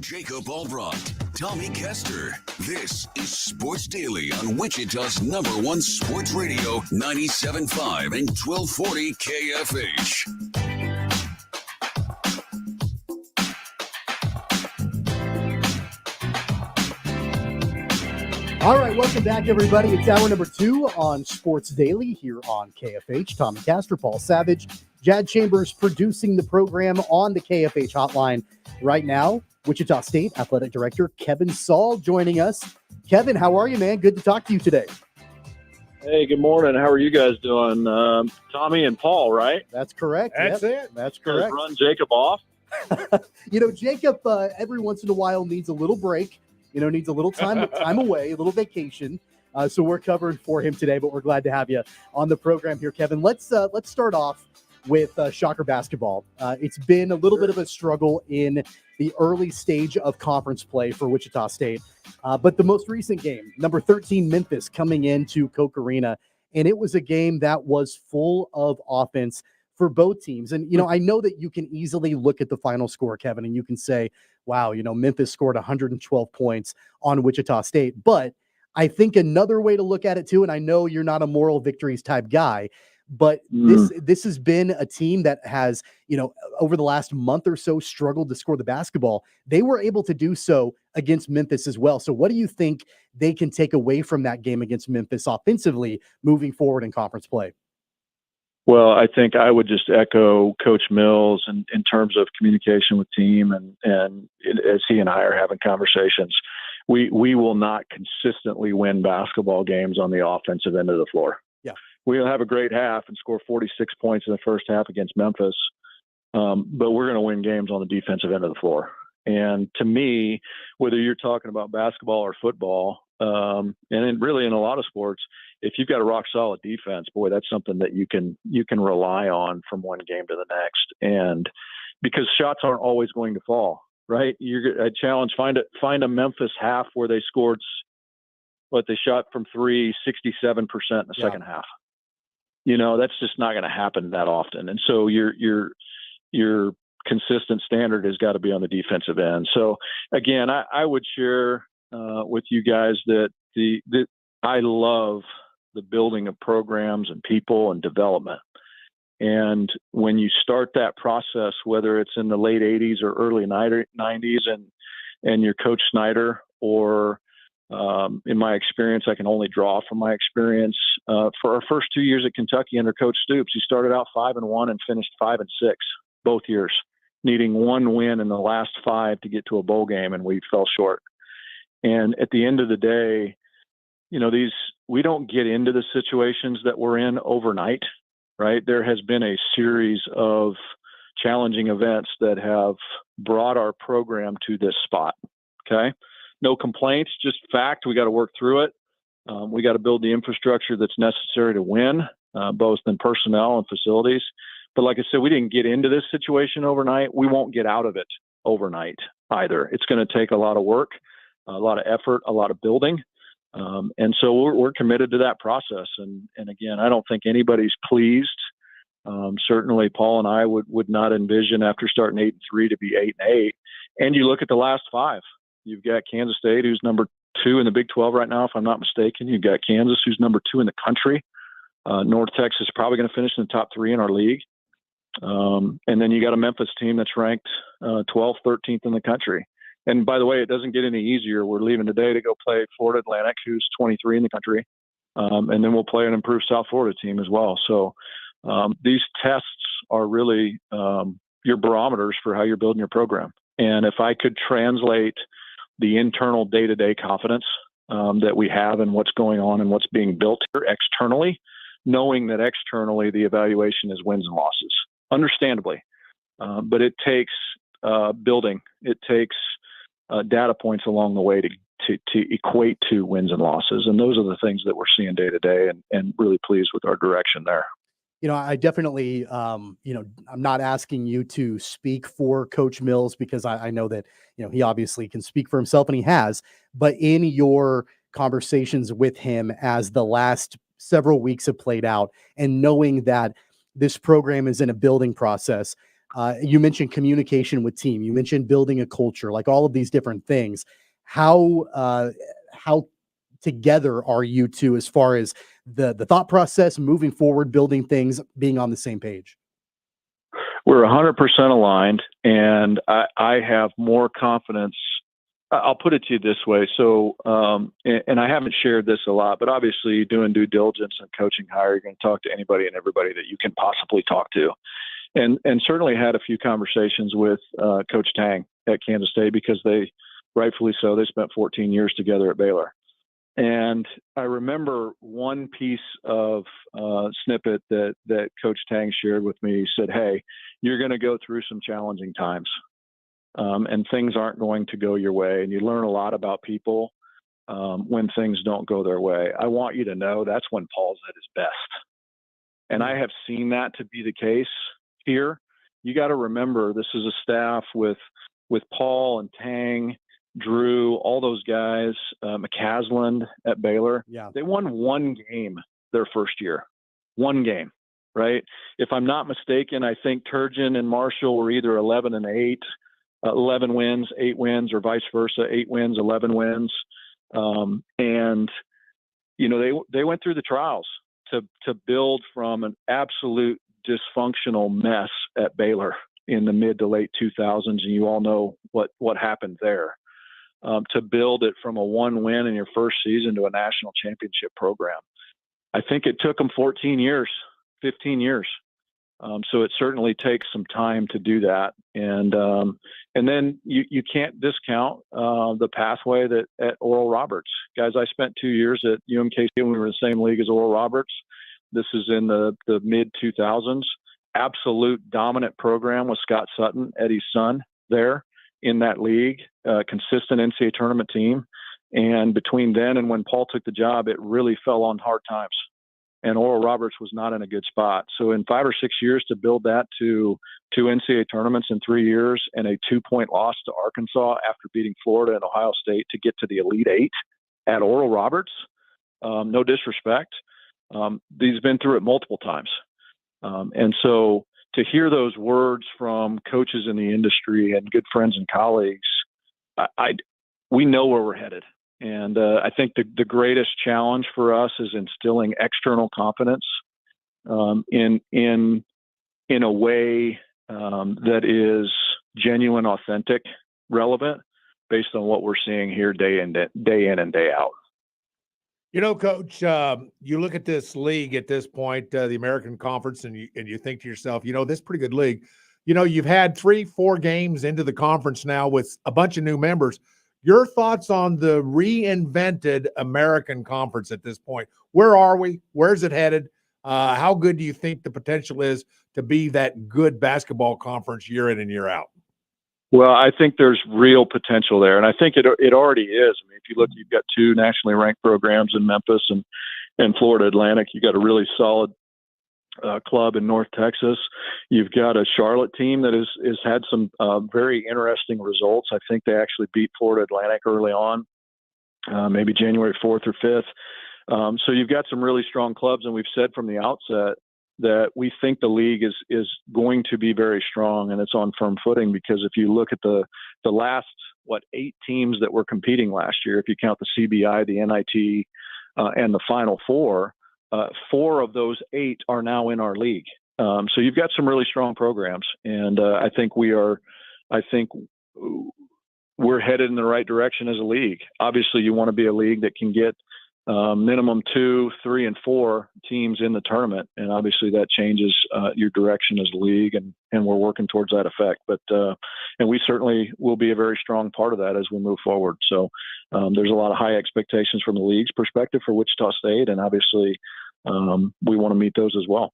Jacob Albracht, Tommy Castor. This is Sports Daily on Wichita's #1 sports radio, 97.5 and 1240 KFH. All right, welcome back, everybody. It's hour number 2 on Sports Daily here on KFH. Tommy Castor, Paul Savage, Jad Chambers producing the program on the KFH hotline right now. Wichita State Athletic Director Kevin Saul joining us. Kevin, how are you, man? Good to talk to you today. Hey, good morning. How are you guys doing? Tommy and Paul, right? That's correct. That's it. That's correct. Run Jacob off. Jacob every once in a while needs a little break. Needs a little time away, a little vacation. So we're covering for him today, but we're glad to have you on the program here, Kevin. Let's start off with Shocker basketball. It's been a little bit of a struggle in the early stage of conference play for Wichita State. But the most recent game, number 13 Memphis coming into Koch Arena, and it was a game that was full of offense for both teams. And, I know that you can easily look at the final score, Kevin, and you can say, wow, Memphis scored 112 points on Wichita State. But I think another way to look at it too, and I know you're not a moral victories type guy, but this has been a team that has, over the last month or so struggled to score the basketball. They were able to do so against Memphis as well. So what do you think they can take away from that game against Memphis offensively moving forward in conference play? Well, I think I would just echo Coach Mills in terms of communication with team and as he and I are having conversations, we will not consistently win basketball games on the offensive end of the floor. Yeah. We'll have a great half and score 46 points in the first half against Memphis, but we're going to win games on the defensive end of the floor. And to me, whether you're talking about basketball or football, and really in a lot of sports, if you've got a rock solid defense, boy, that's something that you can rely on from one game to the next. And because shots aren't always going to fall, right? I challenge, find a Memphis half where they scored what they shot from 3, 67% in the second half. That's just not going to happen that often. And so your consistent standard has got to be on the defensive end. So again, I would share with you guys that I love the building of programs and people and development. And when you start that process, whether it's in the late 80s or early 90s and you're Coach Snyder, or in my experience, I can only draw from my experience. For our first 2 years at Kentucky under Coach Stoops, he started out 5-1 and finished 5-6 both years, needing one win in the last 5 to get to a bowl game, and we fell short. And at the end of the day, we don't get into the situations that we're in overnight, right? There has been a series of challenging events that have brought our program to this spot. Okay. No complaints, just fact. We got to work through it. We got to build the infrastructure that's necessary to win, both in personnel and facilities. But like I said, we didn't get into this situation overnight. We won't get out of it overnight either. It's going to take a lot of work, a lot of effort, a lot of building. And so we're committed to that process. And again, I don't think anybody's pleased. Certainly Paul and I would not envision after starting 8-3 to be 8-8. And you look at the last 5, you've got Kansas State, who's number 2 in the Big 12 right now, if I'm not mistaken. You've got Kansas, who's number 2 in the country. North Texas is probably going to finish in the top 3 in our league. And then you got a Memphis team that's ranked 12th, 13th in the country. And by the way, it doesn't get any easier. We're leaving today to go play Florida Atlantic, who's 23 in the country. And then we'll play an improved South Florida team as well. So these tests are really your barometers for how you're building your program. And if I could translate the internal day-to-day confidence that we have in what's going on and what's being built here externally, knowing that externally the evaluation is wins and losses, understandably. But it takes building. It takes data points along the way to equate to wins and losses. And those are the things that we're seeing day to day, and really pleased with our direction there. I definitely, I'm not asking you to speak for Coach Mills, because I know that, he obviously can speak for himself, and he has, but in your conversations with him as the last several weeks have played out, and knowing that this program is in a building process, You mentioned communication with team. You mentioned building a culture, like all of these different things. How together are you two as far as the thought process, moving forward, building things, being on the same page? We're 100% aligned, and I have more confidence. I'll put it to you this way. So, and I haven't shared this a lot, but obviously doing due diligence and coaching hire, you're going to talk to anybody and everybody that you can possibly talk to. And certainly had a few conversations with Coach Tang at Kansas State, because they, rightfully so, they spent 14 years together at Baylor. And I remember one piece of snippet that Coach Tang shared with me. He said, "Hey, you're going to go through some challenging times, and things aren't going to go your way. And you learn a lot about people when things don't go their way. I want you to know that's when Paul's at his best." And I have seen that to be the case here. You got to remember, this is a staff with Paul and Tang, Drew, all those guys, McCasland at Baylor. Yeah. They won one game their first year. One game, right? If I'm not mistaken, I think Turgeon and Marshall were either 11-8, 11 wins, 8 wins, or vice versa, 8 wins, 11 wins. And, you know, they went through the trials to build from an absolute dysfunctional mess at Baylor in the mid to late 2000s. And you all know what happened there. To build it from a 1 win in your first season to a national championship program. I think it took them 14 years, 15 years. So it certainly takes some time to do that. And then you can't discount the pathway that at Oral Roberts. Guys, I spent 2 years at UMKC when we were in the same league as Oral Roberts. This is in the mid 2000s. Absolute dominant program with Scott Sutton, Eddie's son, there in that league, consistent NCAA tournament team. And between then and when Paul took the job, it really fell on hard times. And Oral Roberts was not in a good spot. So in 5 or 6 years to build that to 2 NCAA tournaments in 3 years and a 2-point loss to Arkansas after beating Florida and Ohio State to get to the Elite Eight at Oral Roberts, no disrespect. He's been through it multiple times. And so to hear those words from coaches in the industry and good friends and colleagues, we know where we're headed. And I think the greatest challenge for us is instilling external confidence in a way that is genuine, authentic, relevant, based on what we're seeing here day in and day out. You know, Coach, you look at this league at this point, the American Conference, and you think to yourself, you know, this is a pretty good league. You know, you've had 3-4 games into the conference now with a bunch of new members. Your thoughts on the reinvented American Conference at this point? Where are we? Where's it headed? How good do you think the potential is to be that good basketball conference year in and year out? Well, I think there's real potential there, and I think it already is. I mean, if you look, you've got 2 nationally ranked programs in Memphis and Florida Atlantic. You got a really solid club in North Texas. You've got a Charlotte team that has had some very interesting results. I think they actually beat Florida Atlantic early on, maybe January 4th or 5th. So you've got some really strong clubs, and we've said from the outset that we think the league is going to be very strong, and it's on firm footing, because if you look at the last 8 teams that were competing last year, if you count the CBI, the NIT, and the Final Four, 4 of those 8 are now in our league. So you've got some really strong programs, and I think we're headed in the right direction as a league. Obviously, you want to be a league that can get minimum 2, 3, and 4 teams in the tournament, and obviously that changes your direction as a league, and we're working towards that effect. But and we certainly will be a very strong part of that as we move forward. So there's a lot of high expectations from the league's perspective for Wichita State, and obviously we want to meet those as well.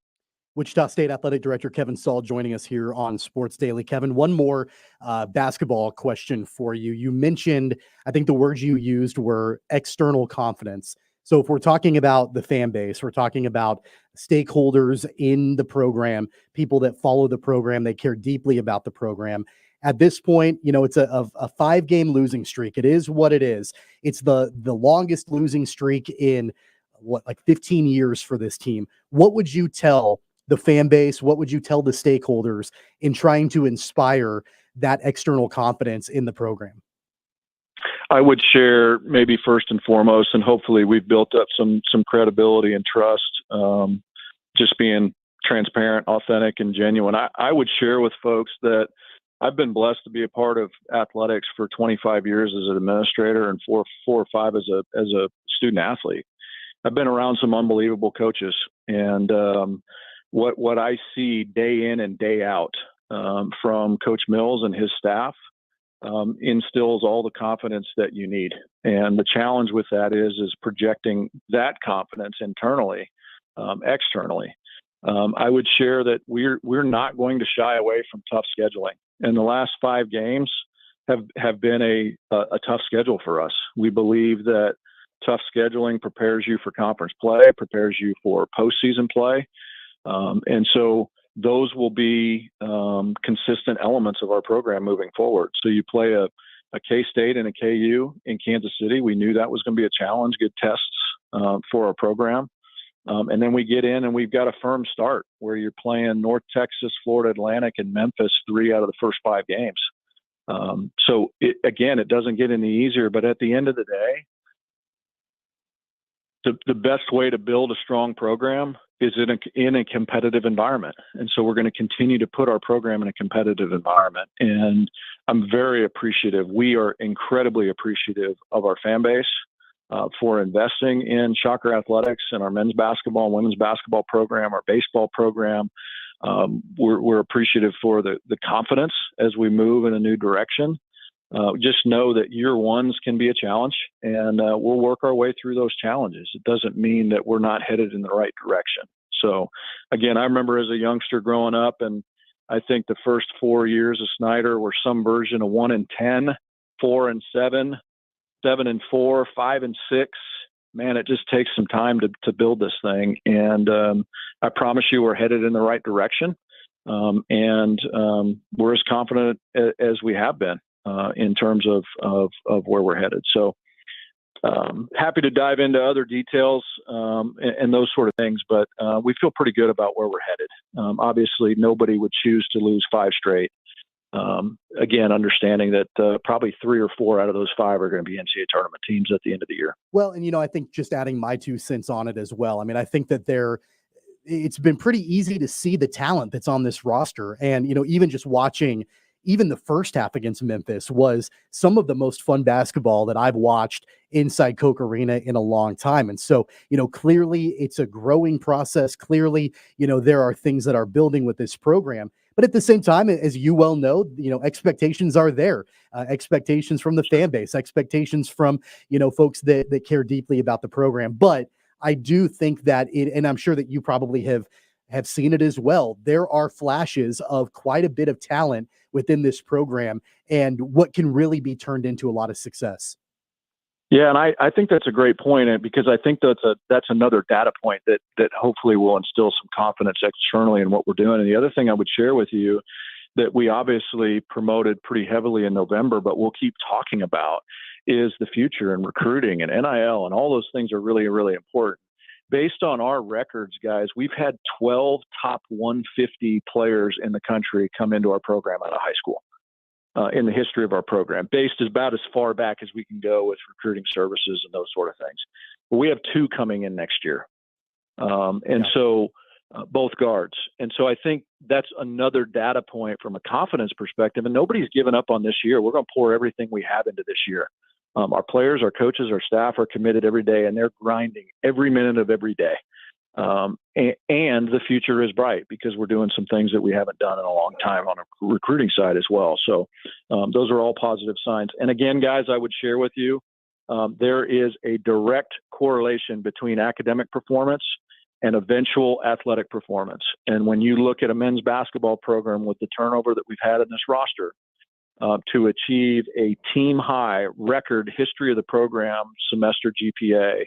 Wichita State Athletic Director Kevin Saul joining us here on Sports Daily. Kevin, one more basketball question for you. You mentioned, I think the words you used were external confidence. So if we're talking about the fan base, we're talking about stakeholders in the program, people that follow the program, they care deeply about the program. At this point, you know, it's a 5-game losing streak. It is what it is. It's the longest losing streak in 15 years for this team. What would you tell the fan base? What would you tell the stakeholders in trying to inspire that external confidence in the program? I would share maybe first and foremost, and hopefully we've built up some credibility and trust, just being transparent, authentic, and genuine. I would share with folks that I've been blessed to be a part of athletics for 25 years as an administrator and four or five as a student athlete. I've been around some unbelievable coaches, and what I see day in and day out from Coach Mills and his staff instills all the confidence that you need. And the challenge with that is projecting that confidence internally, externally. I would share that we're not going to shy away from tough scheduling. And the last 5 games have been a tough schedule for us. We believe that tough scheduling prepares you for conference play, prepares you for postseason play. And so those will be consistent elements of our program moving forward. So you play a K-State and a KU in Kansas City. We knew that was going to be a challenge, good tests for our program. And then we get in and we've got a firm start where you're playing North Texas, Florida Atlantic, and Memphis 3 out of the first 5 games. So it doesn't get any easier, but at the end of the day, the best way to build a strong program is in a competitive environment. And so we're going to continue to put our program in a competitive environment. And I'm very appreciative. We are incredibly appreciative of our fan base for investing in Shocker Athletics and our men's basketball and women's basketball program, our baseball program. We're appreciative for the confidence as we move in a new direction. Just know that year ones can be a challenge, and we'll work our way through those challenges. It doesn't mean that we're not headed in the right direction. So, again, I remember as a youngster growing up, and I think the first 4 years of Snyder were some version of 1-10, 4-7, 7-4, 5-6. Man, it just takes some time to build this thing, and I promise you, we're headed in the right direction, and we're as confident as we have been. In terms of where we're headed. So happy to dive into other details and those sort of things, but we feel pretty good about where we're headed. Obviously, nobody would choose to lose 5 straight. Again, understanding that probably 3 or 4 out of those 5 are going to be NCAA tournament teams at the end of the year. Well, and, I think just adding my 2 cents on it as well. I mean, I think that it's been pretty easy to see the talent that's on this roster. And, even just watching even the first half against Memphis was some of the most fun basketball that I've watched inside Coke Arena in a long time. And so, clearly it's a growing process. Clearly, there are things that are building with this program. But at the same time, as you well know, expectations are there. Expectations from the fan base, expectations from, folks that care deeply about the program. But I do think that and I'm sure that you probably have seen it as well. There are flashes of quite a bit of talent within this program and what can really be turned into a lot of success. Yeah, and I think that's a great point, because I think that's another data point that hopefully will instill some confidence externally in what we're doing. And the other thing I would share with you that we obviously promoted pretty heavily in November, but we'll keep talking about, is the future and recruiting and NIL, and all those things are really, really important. Based on our records, guys, we've had 12 top 150 players in the country come into our program out of high school in the history of our program, based about as far back as we can go with recruiting services and those sort of things. But we have 2 coming in next year. So both guards. And so I think that's another data point from a confidence perspective. And nobody's given up on this year. We're going to pour everything we have into this year. Our players, our coaches, our staff are committed every day, and they're grinding every minute of every day. And the future is bright because we're doing some things that we haven't done in a long time on a recruiting side as well. So those are all positive signs. And again, guys, I would share with you, there is a direct correlation between academic performance and eventual athletic performance. And when you look at a men's basketball program with the turnover that we've had in this roster, to achieve a team high record history of the program semester GPA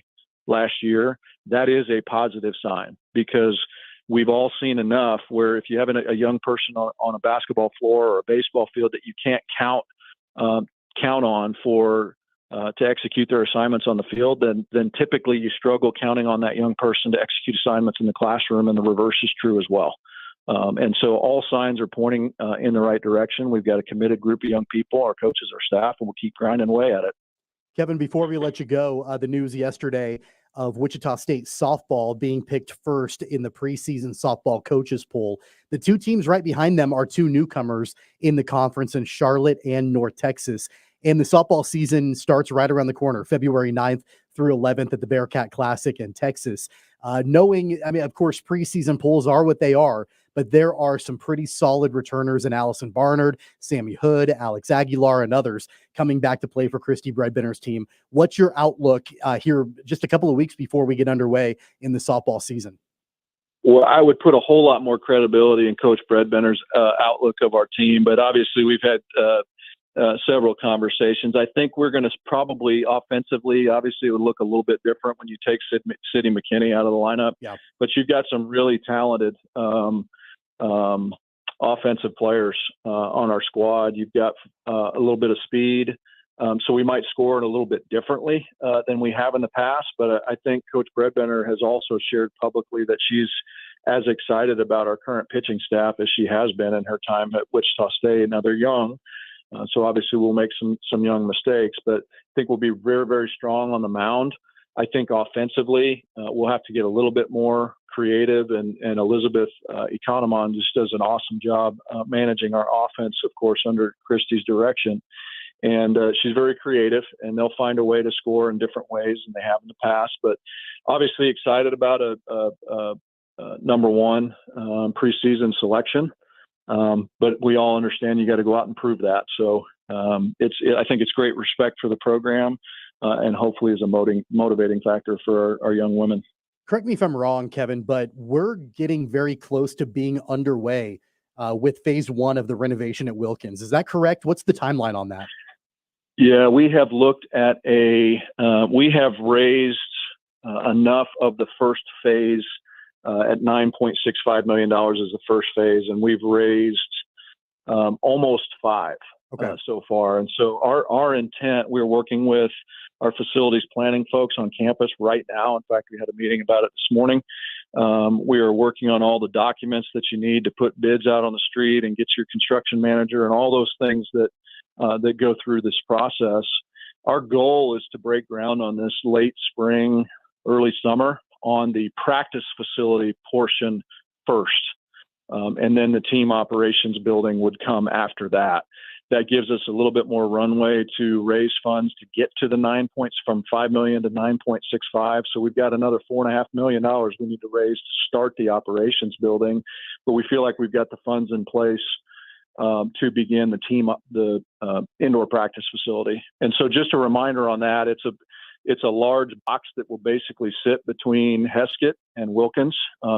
last year, that is a positive sign, because we've all seen enough where if you have a young person on a basketball floor or a baseball field that you can't count on for to execute their assignments on the field, then typically you struggle counting on that young person to execute assignments in the classroom, and the reverse is true as well. And so all signs are pointing in the right direction. We've got a committed group of young people, our coaches, our staff, and we'll keep grinding away at it. Kevin, before we let you go, the news yesterday of Wichita State softball being picked first in the preseason softball coaches poll. The two teams right behind them are two newcomers in the conference in Charlotte and North Texas. And the softball season starts right around the corner, February 9th through 11th at the Bearcat Classic in Texas. Of course, preseason polls are what they are, but there are some pretty solid returners in Allison Barnard, Sammy Hood, Alex Aguilar, and others coming back to play for Christy Breadbinder's team. What's your outlook here just a couple of weeks before we get underway in the softball season? Well, I would put a whole lot more credibility in Coach Breadbinder's outlook of our team, but obviously we've had several conversations. I think we're going to probably offensively, obviously it would look a little bit different when you take Sydney McKinney out of the lineup. Yeah. But you've got some really talented offensive players on our squad. You've got a little bit of speed. So we might score it a little bit differently than we have in the past. But I think Coach Breadbender has also shared publicly that she's as excited about our current pitching staff as she has been in her time at Wichita State. Now they're young. So obviously we'll make some young mistakes, but I think we'll be very, very strong on the mound. I think offensively we'll have to get a little bit more creative, and Elizabeth Economon just does an awesome job managing our offense, of course, under Christy's direction. And she's very creative, and they'll find a way to score in different ways than they have in the past. But obviously excited about a number one preseason selection. But we all understand you got to go out and prove that. So I think it's great respect for the program, and hopefully is a motivating factor for our young women. Correct me if I'm wrong, Kevin, but we're getting very close to being underway with phase one of the renovation at Wilkins. Is that correct? What's the timeline on that? Yeah, we have looked at we have raised enough of the first phase at $9.65 million is the first phase, and we've raised almost $5 so far. And so our intent, we're working with our facilities planning folks on campus right now. In fact, we had a meeting about it this morning. We are working on all the documents that you need to put bids out on the street and get your construction manager and all those things that go through this process. Our goal is to break ground on this late spring, early summer on the practice facility portion first. And then the team operations building would come after that. That gives us a little bit more runway to raise funds to get to the from $5 million to 9.65. So we've got another $4.5 million we need to raise to start the operations building. But we feel like we've got the funds in place to begin the indoor practice facility. And so just a reminder on that, it's a large box that will basically sit between Heskett and Wilkins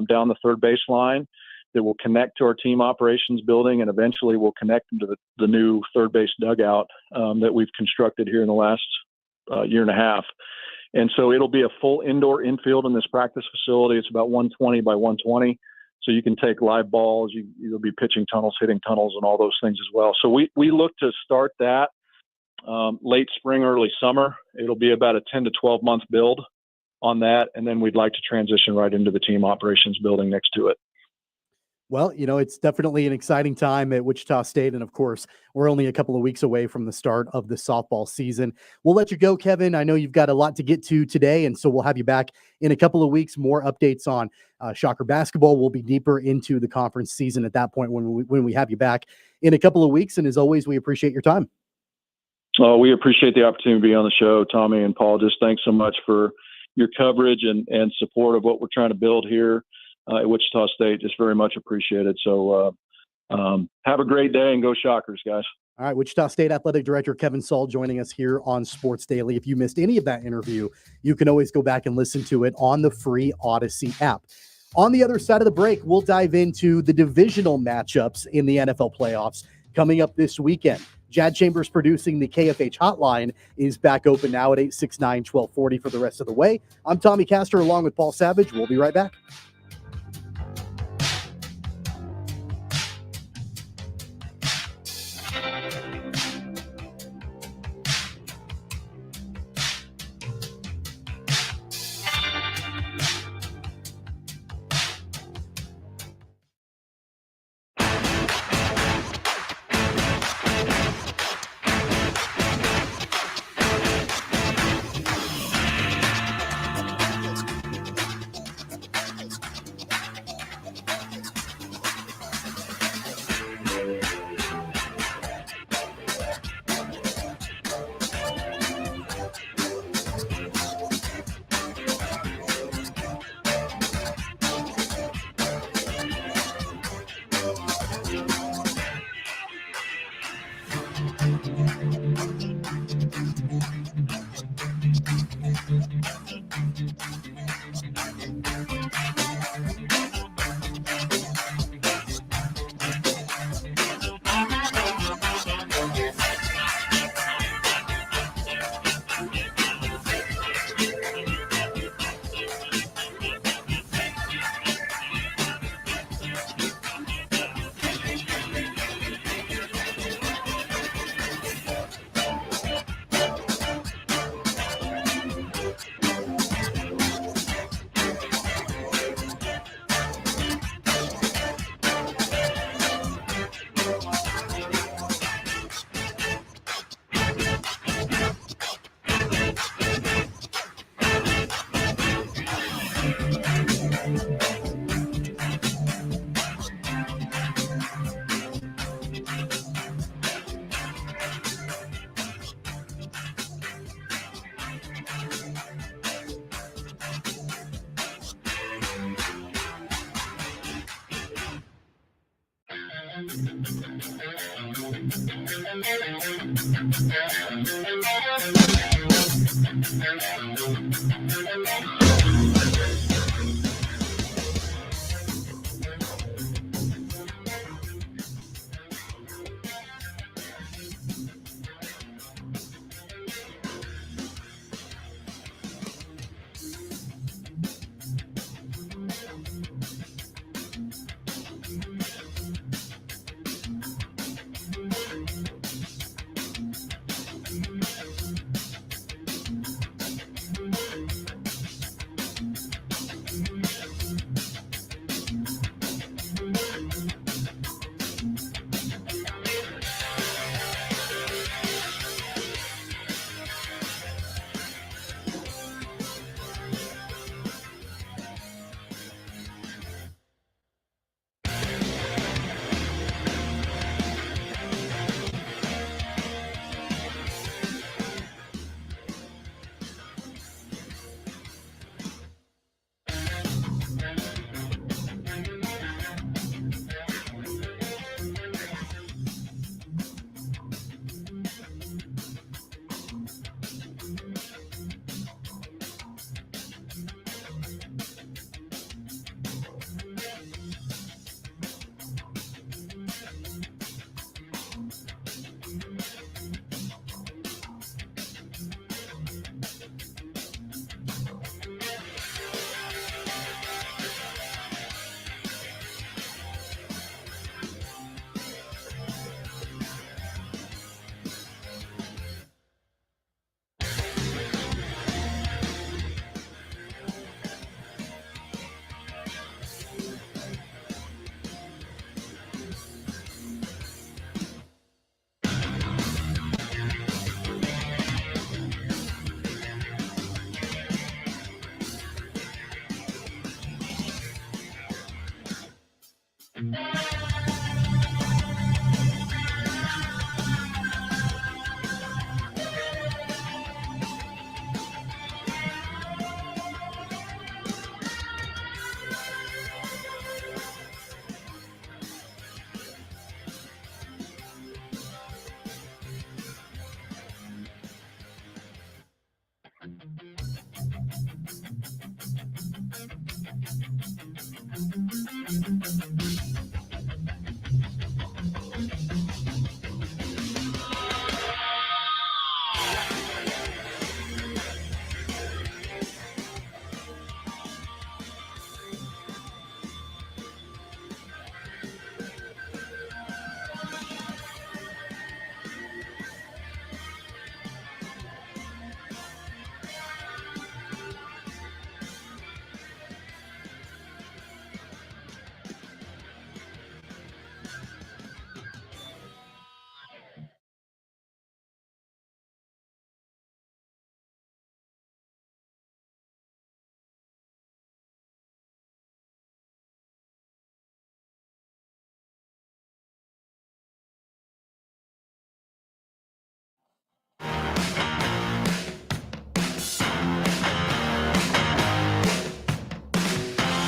down the third baseline that will connect to our team operations building, and eventually will connect into the new third base dugout that we've constructed here in the last year and a half. And so it'll be a full indoor infield in this practice facility. It's about 120 by 120. So you can take live balls, you'll be pitching tunnels, hitting tunnels, and all those things as well. So we look to start that late spring, early summer. It'll be about a 10 to 12 month build on that. And then we'd like to transition right into the team operations building next to it. Well, it's definitely an exciting time at Wichita State. And of course, we're only a couple of weeks away from the start of the softball season. We'll let you go, Kevin. I know you've got a lot to get to today, and so we'll have you back in a couple of weeks. More updates on Shocker basketball. We'll be deeper into the conference season at that point when we have you back in a couple of weeks. And as always, we appreciate your time. Oh, we appreciate the opportunity to be on the show, Tommy and Paul. Just thanks so much for your coverage and support of what we're trying to build here at Wichita State. Just very much appreciated. So have a great day and go Shockers, guys. All right, Wichita State Athletic Director Kevin Saul joining us here on Sports Daily. If you missed any of that interview, you can always go back and listen to it on the free Odyssey app. On the other side of the break, we'll dive into the divisional matchups in the NFL playoffs coming up this weekend. Jad Chambers producing the KFH hotline is back open now at 869-1240 for the rest of the way. I'm Tommy Castor along with Paul Savage. We'll be right back.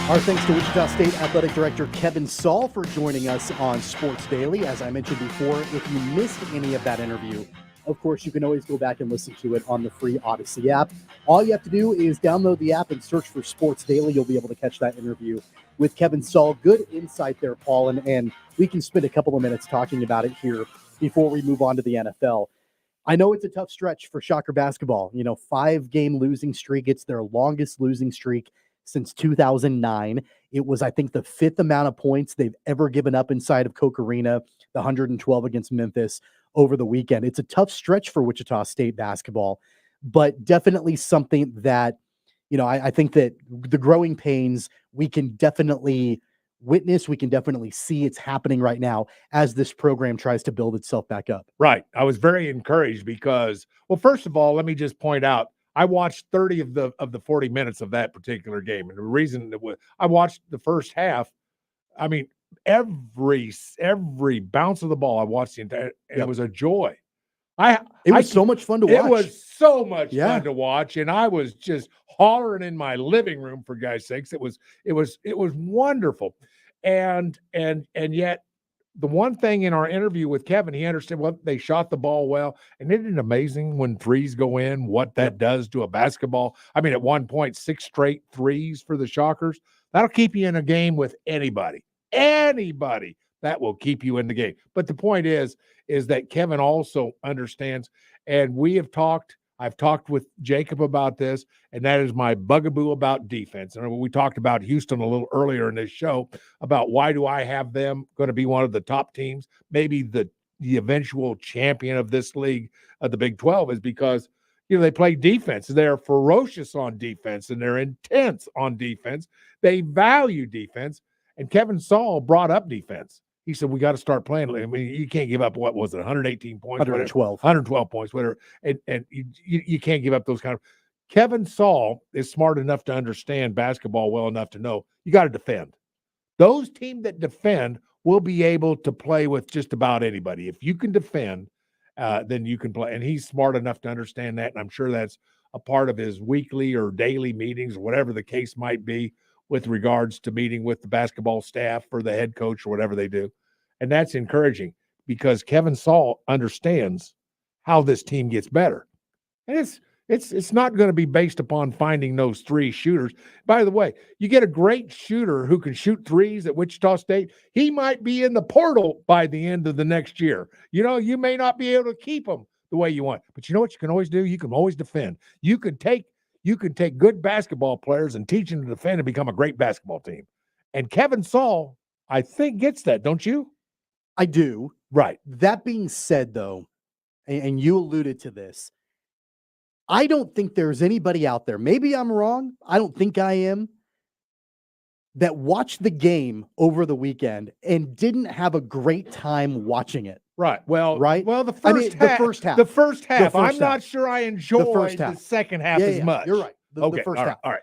Our thanks to Wichita State Athletic Director Kevin Saul for joining us on Sports Daily. As I mentioned before, if you missed any of that interview, of course, you can always go back and listen to it on the free Odyssey app. All you have to do is download the app and search for Sports Daily. You'll be able to catch that interview with Kevin Saul. Good insight there, Paul, and we can spend a couple of minutes talking about it here before we move on to the NFL. I know it's a tough stretch for Shocker basketball. 5-game losing streak. It's their longest losing streak since 2009. It was, I think, the 5th amount of points they've ever given up inside of Koch Arena, the 112 against Memphis over the weekend. It's a tough stretch for Wichita State basketball, but definitely something that, I think that the growing pains we can definitely witness, we can definitely see it's happening right now as this program tries to build itself back up. Right. I was very encouraged because, well, first of all, let me just point out, I watched 30 of the 40 minutes of that particular game. And the reason that I watched the first half, I mean, every bounce of the ball, I watched the entire, and it was a joy. It was so much fun to watch. It was so much fun to watch. And I was just hollering in my living room, for guys' sakes. It was wonderful. And yet the one thing in our interview with Kevin, he understood what they shot the ball well. And isn't it amazing when threes go in, what that does to a basketball? I mean, at one point, 6 straight threes for the Shockers. That'll keep you in a game with anybody. Anybody that will keep you in the game. But the point is that Kevin also understands, and I've talked with Jacob about this, and that is my bugaboo about defense. And we talked about Houston a little earlier in this show about why do I have them going to be one of the top teams, maybe the eventual champion of this league of the Big 12 is because, they play defense. They're ferocious on defense, and they're intense on defense. They value defense. And Kevin Saul brought up defense. He said, we got to start playing. I mean, you can't give up, what was it, 118 points? 112 points, whatever. And you can't give up those kind of – Kevin Saul is smart enough to understand basketball well enough to know you got to defend. Those teams that defend will be able to play with just about anybody. If you can defend, then you can play. And he's smart enough to understand that, and I'm sure that's a part of his weekly or daily meetings or whatever the case might be with regards to meeting with the basketball staff or the head coach or whatever they do. And that's encouraging because Kevin Saul understands how this team gets better. And it's not going to be based upon finding those 3 shooters. By the way, you get a great shooter who can shoot threes at Wichita State. He might be in the portal by the end of the next year. You may not be able to keep him the way you want. But you know what you can always do? You can always defend. You can take good basketball players and teach them to defend and become a great basketball team. And Kevin Saul, I think, gets that, don't you? I do. Right. That being said, though, and you alluded to this, I don't think there's anybody out there, maybe I'm wrong, I don't think I am, that watched the game over the weekend and didn't have a great time watching it. Right. Well, the first half. I'm not sure I enjoyed the second half as much. You're right. The first half. All right.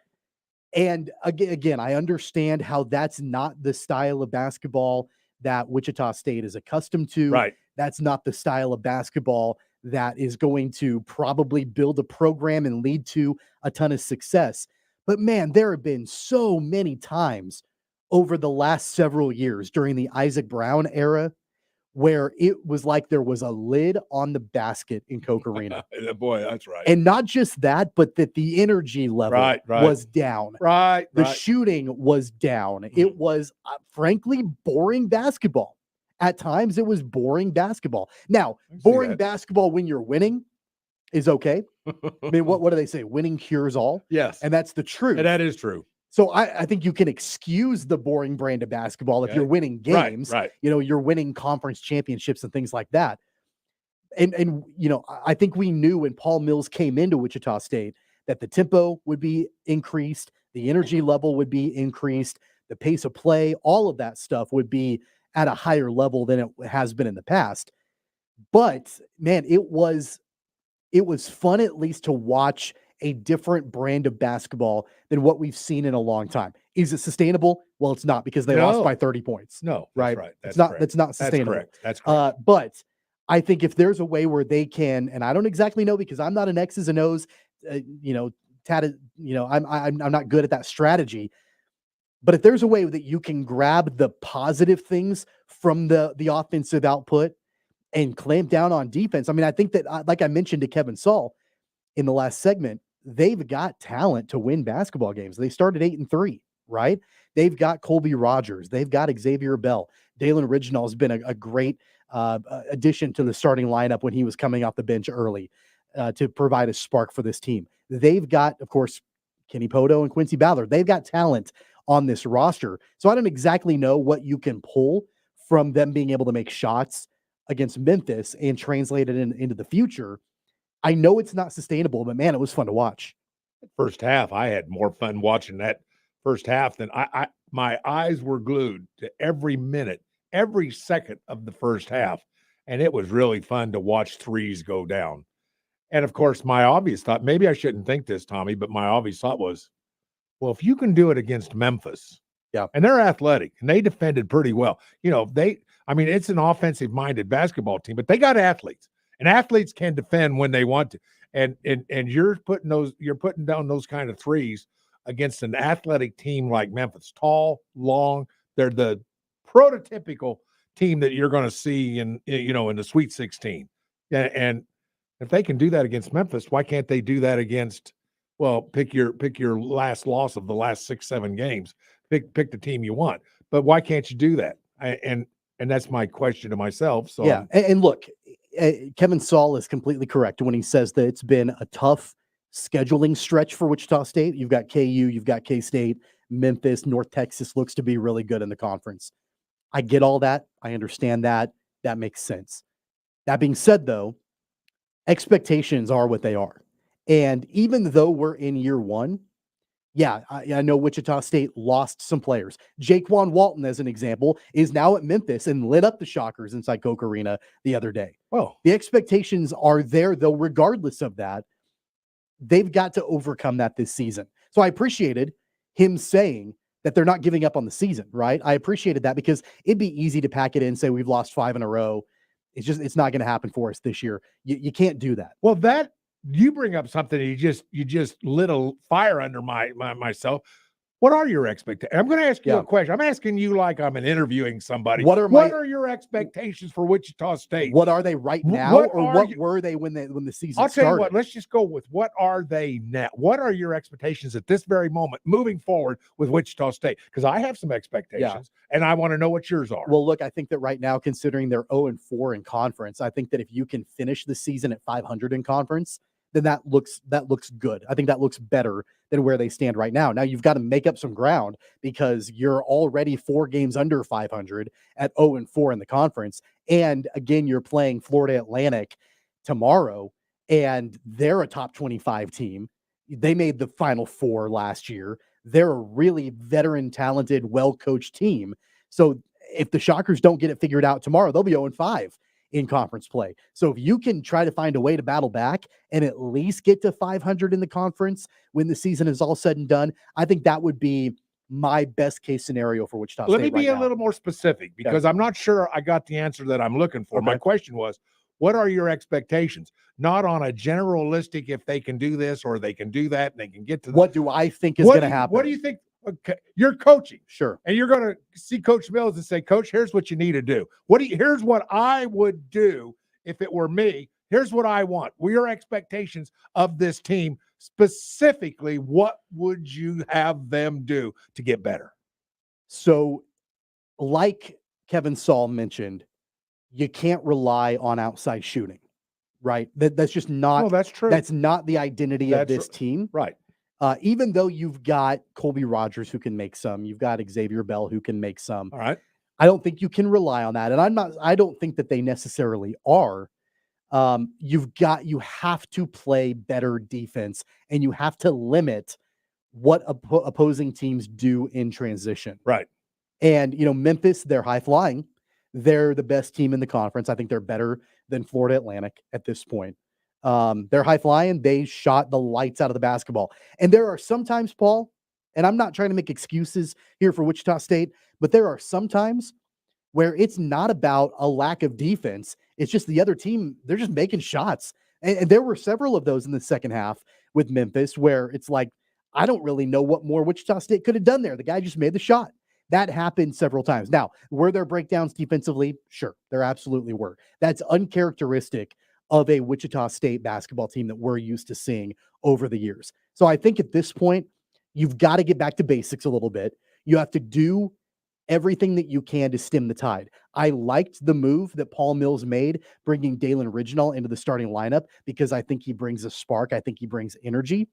And again, I understand how that's not the style of basketball that Wichita State is accustomed to. Right. That's not the style of basketball that is going to probably build a program and lead to a ton of success. But man, there have been so many times over the last several years during the Isaac Brown era where it was like there was a lid on the basket in Koch Arena. Boy, that's right. And not just that, but that the energy level was down. The shooting was down. Mm-hmm. It was, frankly, boring basketball. At times, it was boring basketball. Now, boring basketball when you're winning is okay. I mean, what do they say? Winning cures all. Yes. And that's the truth. And that is true. So I think you can excuse the boring brand of basketball if you're winning games. Right. You're winning conference championships and things like that. And I think we knew when Paul Mills came into Wichita State that the tempo would be increased, the energy level would be increased, the pace of play, all of that stuff would be at a higher level than it has been in the past. But man, it was fun at least to watch a different brand of basketball than what we've seen in a long time. Is it sustainable? Well, it's not because they lost by 30 points. No, right? That's not sustainable. That's correct. But I think if there's a way where they can, and I don't exactly know because I'm not an X's and O's, I'm not good at that strategy. But if there's a way that you can grab the positive things from the offensive output and clamp down on defense, I mean, I think that, like I mentioned to Kevin Saul in the last segment, they've got talent to win basketball games. They started 8-3, right? They've got Colby Rogers. They've got Xavier Bell. Dalen Original has been a great addition to the starting lineup when he was coming off the bench early to provide a spark for this team. They've got, of course, Kenny Poto and Quincy Ballard. They've got talent on this roster. So I don't exactly know what you can pull from them being able to make shots against Memphis and translate it into the future. I know it's not sustainable, but man, it was fun to watch. First half, I had more fun watching that first half than my eyes were glued to every minute, every second of the first half. And it was really fun to watch threes go down. And of course, my obvious thought, maybe I shouldn't think this, Tommy, but my obvious thought was, well, if you can do it against Memphis, and they're athletic and they defended pretty well, it's an offensive minded basketball team, but they got athletes. And athletes can defend when they want to. And you're putting down those kind of threes against an athletic team like Memphis. Tall, long. They're the prototypical team that you're going to see in the Sweet 16. And if they can do that against Memphis, why can't they do that against? Well, pick your last loss of the last 6-7 games. Pick the team you want, but why can't you do that? And that's my question to myself. So yeah, and look, Kevin Saul is completely correct when he says that it's been a tough scheduling stretch for Wichita State. You've got KU, you've got K-State, Memphis, North Texas looks to be really good in the conference. I get all that. I understand that. That makes sense. That being said, though, expectations are what they are. And even though we're in year one, yeah, I know Wichita State lost some players. Jaquan Walton, as an example, is now at Memphis and lit up the Shockers inside Coke Arena the other day. well, The expectations are there, though, regardless of that. They've got to overcome that this season. So I appreciated him saying that they're not giving up on the season, right? I appreciated that because it'd be easy to pack it in and say we've lost 5 in a row. It's not going to happen for us this year. You can't do that. well, that you bring up something. You just lit a fire under myself. What are your expectations? I'm going to ask you a question. I'm asking you like I'm interviewing somebody. What are your expectations for Wichita State? What are they right now, what were they when the season I'll started? tell you what. Let's just go with what are they now? What are your expectations at this very moment, moving forward with Wichita State? Because I have some expectations, and I want to know what yours are. Well, look, I think that right now, considering they're 0-4 in conference, I think that if you can finish the season at 500 in conference, then that looks good. I think that looks better than where they stand right now. Now you've got to make up some ground because you're already 4 games under 500 at 0-4 in the conference. And again, you're playing Florida Atlantic tomorrow, and they're a top 25 team. They made the Final Four last year. They're a really veteran, talented, well-coached team. So if the Shockers don't get it figured out tomorrow, they'll be 0-5 in conference play. So if you can try to find a way to battle back and at least get to 500 in the conference when the season is all said and done, I think that would be my best case scenario for Wichita State. Let me be right a little more specific because I'm not sure I got the answer that I'm looking for. Okay. My question was, what are your expectations? Not on a generalistic, if they can do this or they can do that and they can get to What do I think is going to happen? What do you think? Okay, you're coaching. Sure. And you're going to see Coach Mills and say, Coach, here's what you need to do. Here's what I would do if it were me. Here's what I want. What are your expectations of this team? Specifically, what would you have them do to get better? So, like Kevin Saul mentioned, you can't rely on outside shooting, right? That's just not. No, that's true. That's not the identity of this team. Right. Even though you've got Colby Rogers who can make some, you've got Xavier Bell who can make some. All right. I don't think you can rely on that. And I don't think that they necessarily are. You have to play better defense and you have to limit what opposing teams do in transition. Right. And, Memphis, they're high flying. They're the best team in the conference. I think they're better than Florida Atlantic at this point. They're high flying. They shot the lights out of the basketball. And there are sometimes, Paul, and I'm not trying to make excuses here for Wichita State, but there are some times where it's not about a lack of defense. It's just the other team, they're just making shots. And there were several of those in the second half with Memphis where it's like, I don't really know what more Wichita State could have done there. The guy just made the shot. That happened several times. Now, were there breakdowns defensively? Sure, there absolutely were. That's uncharacteristic of a Wichita State basketball team that we're used to seeing over the years. So I think at this point, you've got to get back to basics a little bit. You have to do everything that you can to stem the tide. I liked the move that Paul Mills made, bringing Dalen Riginal into the starting lineup, because I think he brings a spark. I think he brings energy.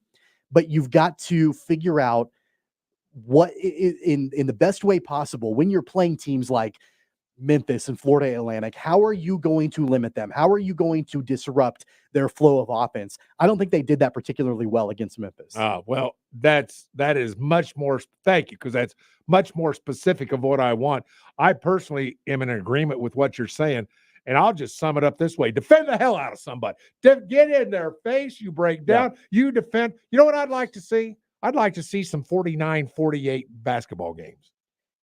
But you've got to figure out what in the best way possible when you're playing teams like Memphis and Florida Atlantic. How are you going to limit them? How are you going to disrupt their flow of offense? I don't think they did that particularly well against Memphis. Well, that is much more. Thank you, because that's much more specific of what I want. I personally am in agreement with what you're saying, and I'll just sum it up this way: defend the hell out of somebody. Get in their face. You break down. You defend. You know what I'd like to see? I'd like to see some 49-48 basketball games.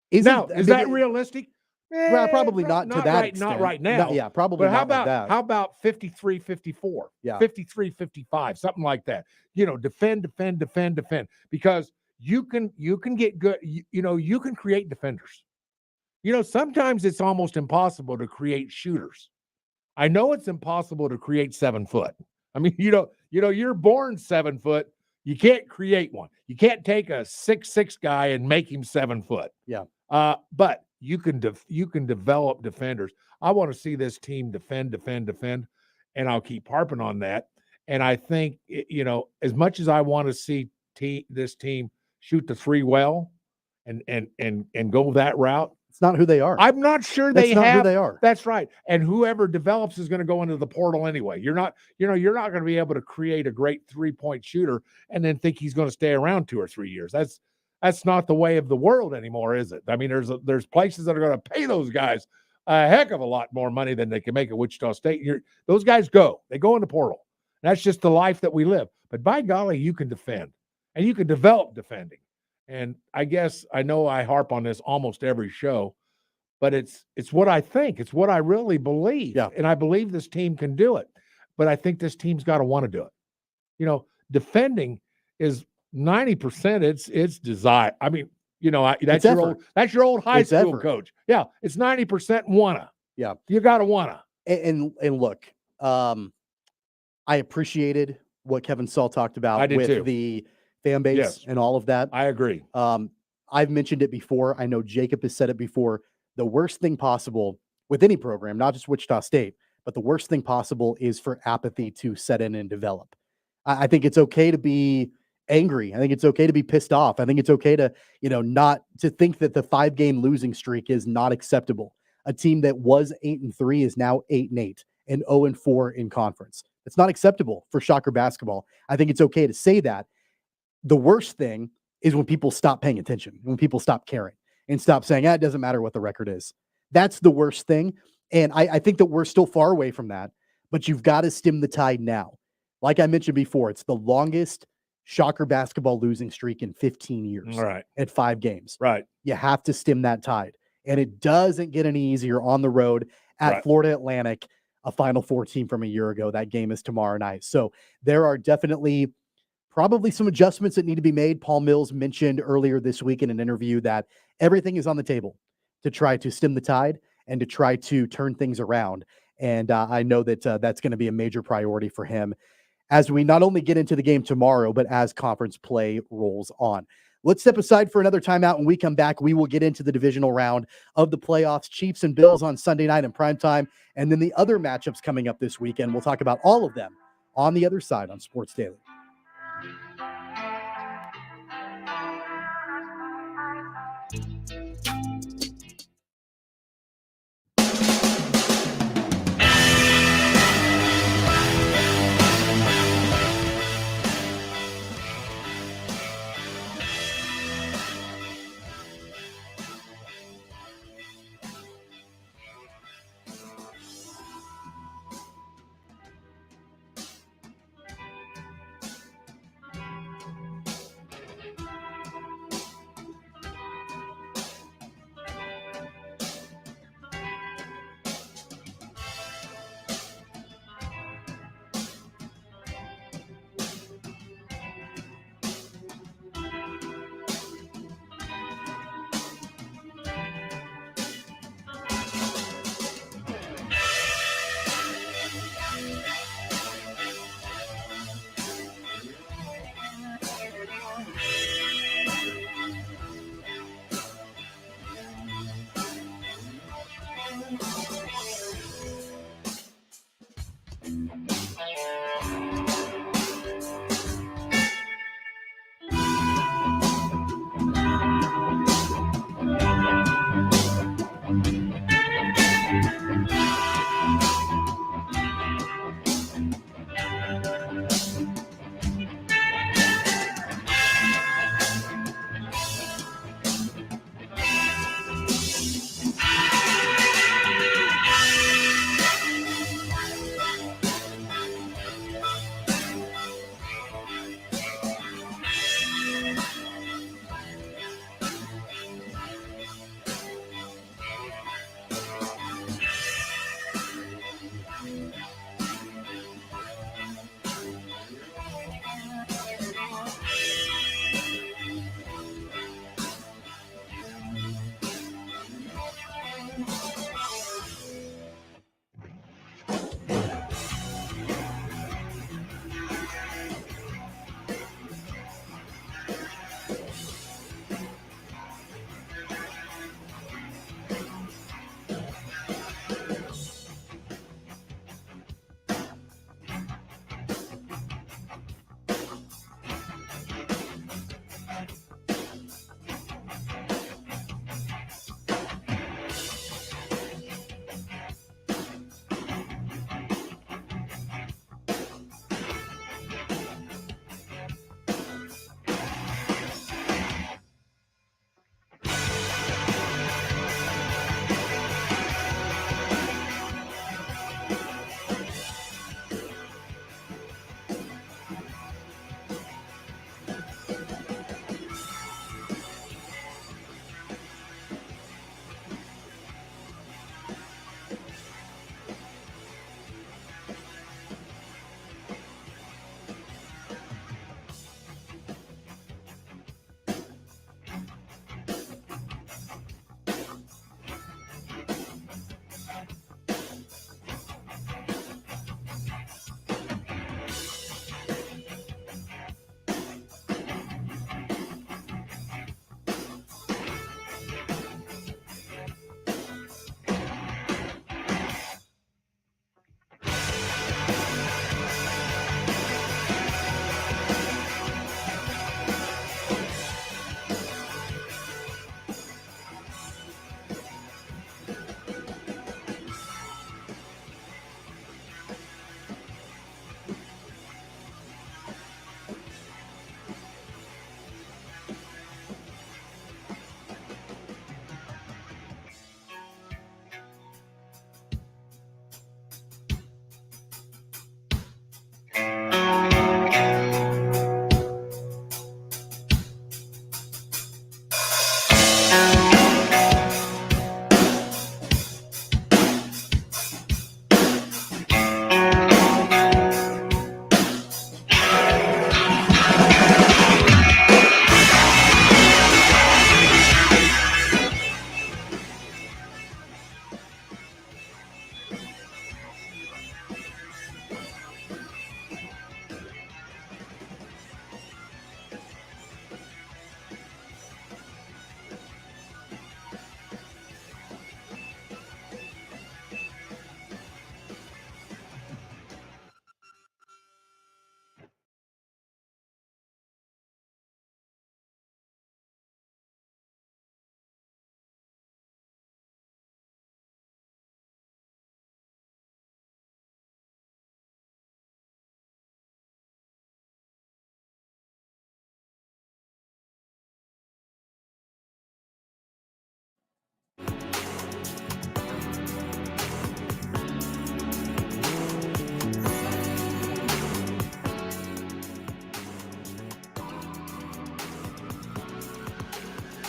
Is that realistic? Well, probably not to that extent. Not right now. No, yeah, probably but not like that. How about 53-54? Yeah. 53-55, something like that. Defend. Because you can get good. You can create defenders. sometimes it's almost impossible to create shooters. I know it's impossible to create 7 foot. I mean, you're born 7 foot. You can't create one. You can't take a 6'6" guy and make him 7 foot. Yeah. But you can develop defenders. I want to see this team defend, and I'll keep harping on that. And I think, as much as I want to see this team shoot the three well and go that route, it's not who they are. I'm not sure That's they not have. who they are. That's right. And whoever develops is going to go into the portal anyway. You're not going to be able to create a great 3-point shooter and then think he's going to stay around 2 or 3 years. That's not the way of the world anymore, is it? I mean, there's places that are going to pay those guys a heck of a lot more money than they can make at Wichita State. Those guys they go in the portal. That's just the life that we live. But by golly, you can defend and you can develop defending. And I guess I know I harp on this almost every show, but it's what I think. It's what I really believe. Yeah. And I believe this team can do it. But I think this team's got to want to do it. Defending is 90%. It's desire. I mean, that's your old high school effort. coach. Yeah, it's 90% wanna. Yeah, you got to wanna. And look, I appreciated what Kevin Saul talked about with the fan base and all of that. I agree. I've mentioned it before. I know Jacob has said it before. The worst thing possible with any program, not just Wichita State, but the worst thing possible is for apathy to set in and develop. I think it's okay to be angry. I think it's okay to be pissed off. I think it's okay to, not to think that the 5-game losing streak is not acceptable. A team that was 8-3 is now 8-8 and 0-4 in conference. It's not acceptable for Shocker basketball. I think it's okay to say that. The worst thing is when people stop paying attention, when people stop caring and stop saying, it doesn't matter what the record is. That's the worst thing. And I think that we're still far away from that, but you've got to stem the tide now. Like I mentioned before, it's the longest Shocker basketball losing streak in 15 years. Right. At 5 games. Right. You have to stem that tide. And it doesn't get any easier on the road at Florida Atlantic, a Final Four team from a year ago. That game is tomorrow night. So there are definitely probably some adjustments that need to be made. Paul Mills mentioned earlier this week in an interview that everything is on the table to try to stem the tide and to try to turn things around. And I know that that's going to be a major priority for him as we not only get into the game tomorrow, but as conference play rolls on. Let's step aside for another timeout. When we come back, we will get into the divisional round of the playoffs, Chiefs and Bills on Sunday night in primetime, and then the other matchups coming up this weekend. We'll talk about all of them on the other side on Sports Daily.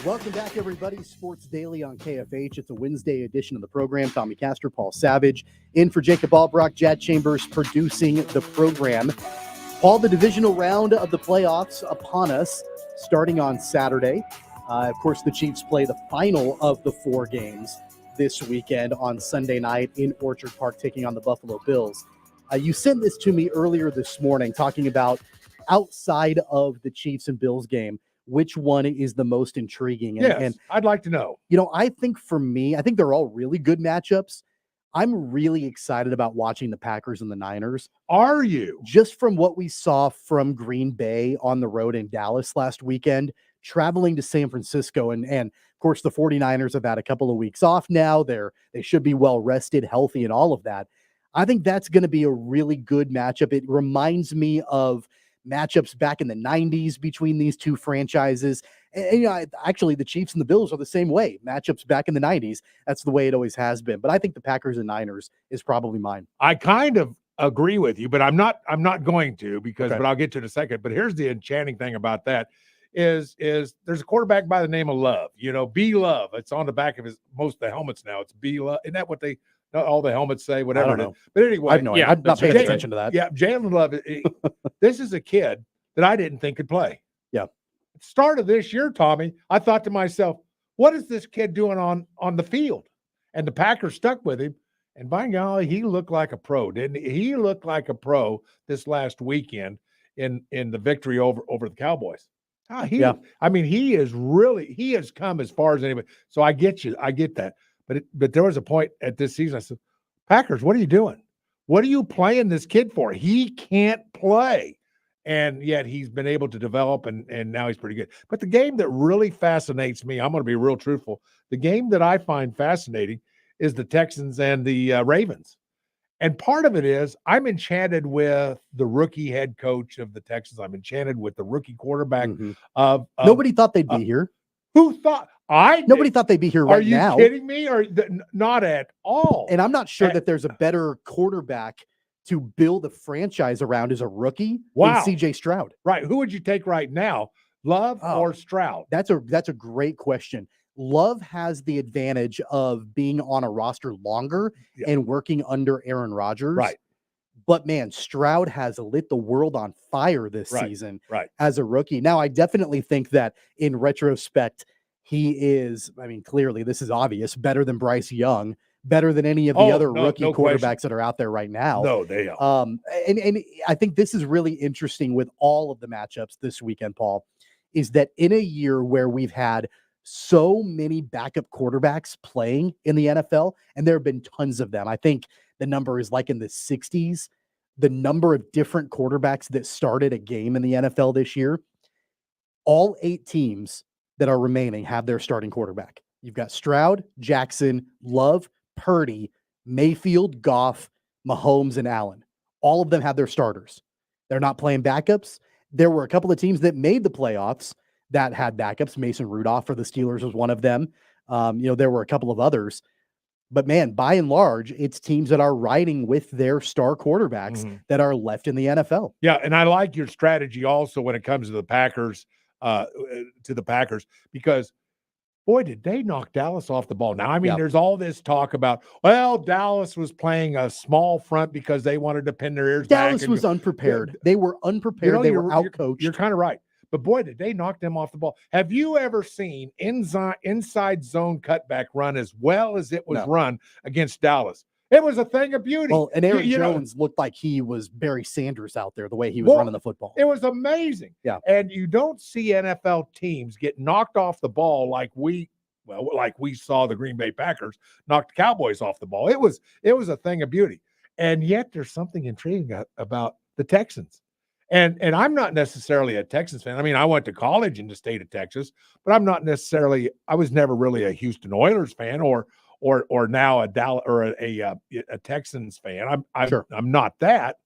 Welcome back, everybody. Sports Daily on KFH. It's a Wednesday edition of the program. Tommy Castor, Paul Savage, in for Jacob Albracht, Jad Chambers producing the program. Paul, the divisional round of the playoffs upon us, starting on Saturday. Of course, the Chiefs play the final of the 4 games this weekend on Sunday night in Orchard Park, taking on the Buffalo Bills. You sent this to me earlier this morning, talking about outside of the Chiefs and Bills game, which one is the most intriguing. And I'd like to know. I think for me, I think they're all really good matchups. I'm really excited about watching the Packers and the Niners. Are you? Just from what we saw from Green Bay on the road in Dallas last weekend, traveling to San Francisco, and of course the 49ers have had a couple of weeks off now. They should be well rested, healthy, and all of that. I think that's going to be a really good matchup. It reminds me of matchups back in the 90s between these two franchises. And actually, the Chiefs and the Bills are the same way. Matchups back in the 90s. That's the way it always has been. But I think the Packers and Niners is probably mine. I kind of agree with you, but I'm not going to but I'll get to it in a second. But here's the enchanting thing about that is there's a quarterback by the name of Love. B Love. It's on the back of most of the helmets now. It's B Love. Isn't that what all the helmets say, whatever it is? But anyway, I'm not paying attention to that. Yeah, Jalen Love. This is a kid that I didn't think could play. Yeah. At the start of this year, Tommy, I thought to myself, what is this kid doing on the field? And the Packers stuck with him. And by golly, he looked like a pro, didn't he? He looked like a pro this last weekend in the victory over the Cowboys. He has come as far as anybody. So I get you. I get that. But there was a point at this season I said, Packers, what are you doing? What are you playing this kid for? He can't play. And yet he's been able to develop, and now he's pretty good. But the game that really fascinates me, I'm going to be real truthful, the game that I find fascinating is the Texans and the Ravens. And part of it is I'm enchanted with the rookie head coach of the Texans. I'm enchanted with the rookie quarterback of Nobody thought they'd be here. Who thought? Nobody thought they'd be here right now. Are you kidding me? Or not at all. And I'm not sure that there's a better quarterback to build a franchise around as a rookie than CJ Stroud. Right. Who would you take right now? Love or Stroud? That's a great question. Love has the advantage of being on a roster longer and working under Aaron Rodgers. Right. But man, Stroud has lit the world on fire this season as a rookie. Now, I definitely think that in retrospect, he is, I mean, clearly this is obvious, better than Bryce Young, better than any of the other rookie quarterbacks that are out there right now. No, they are. And I think this is really interesting with all of the matchups this weekend, Paul, is that in a year where we've had so many backup quarterbacks playing in the NFL, and there have been tons of them. I think the number is like in the 60s, the number of different quarterbacks that started a game in the NFL this year. All 8 teams that are remaining have their starting quarterback. You've got Stroud, Jackson, Love, Purdy, Mayfield, Goff, Mahomes, and Allen. All of them have their starters. They're not playing backups. There were a couple of teams that made the playoffs that had backups. Mason Rudolph for the Steelers was one of them. There were a couple of others. But man, by and large, it's teams that are riding with their star quarterbacks that are left in the NFL. Yeah, and I like your strategy also when it comes to the Packers, because boy, did they knock Dallas off the ball. Now, I mean, there's all this talk about, well, Dallas was playing a small front because they wanted to pin their ears back. Dallas was unprepared. They were unprepared. They were outcoached. You're kind of right. But boy, did they knock them off the ball. Have you ever seen inside zone cutback run as well as it was run against Dallas? It was a thing of beauty. Well, and Aaron Jones looked like he was Barry Sanders out there, the way he was running the football. It was amazing. Yeah. And you don't see NFL teams get knocked off the ball like we saw the Green Bay Packers knock the Cowboys off the ball. It was a thing of beauty. And yet there's something intriguing about the Texans. And I'm not necessarily a Texans fan. I mean, I went to college in the state of Texas, but I was never really a Houston Oilers fan or now a Dallas or a Texans fan. I'm not that.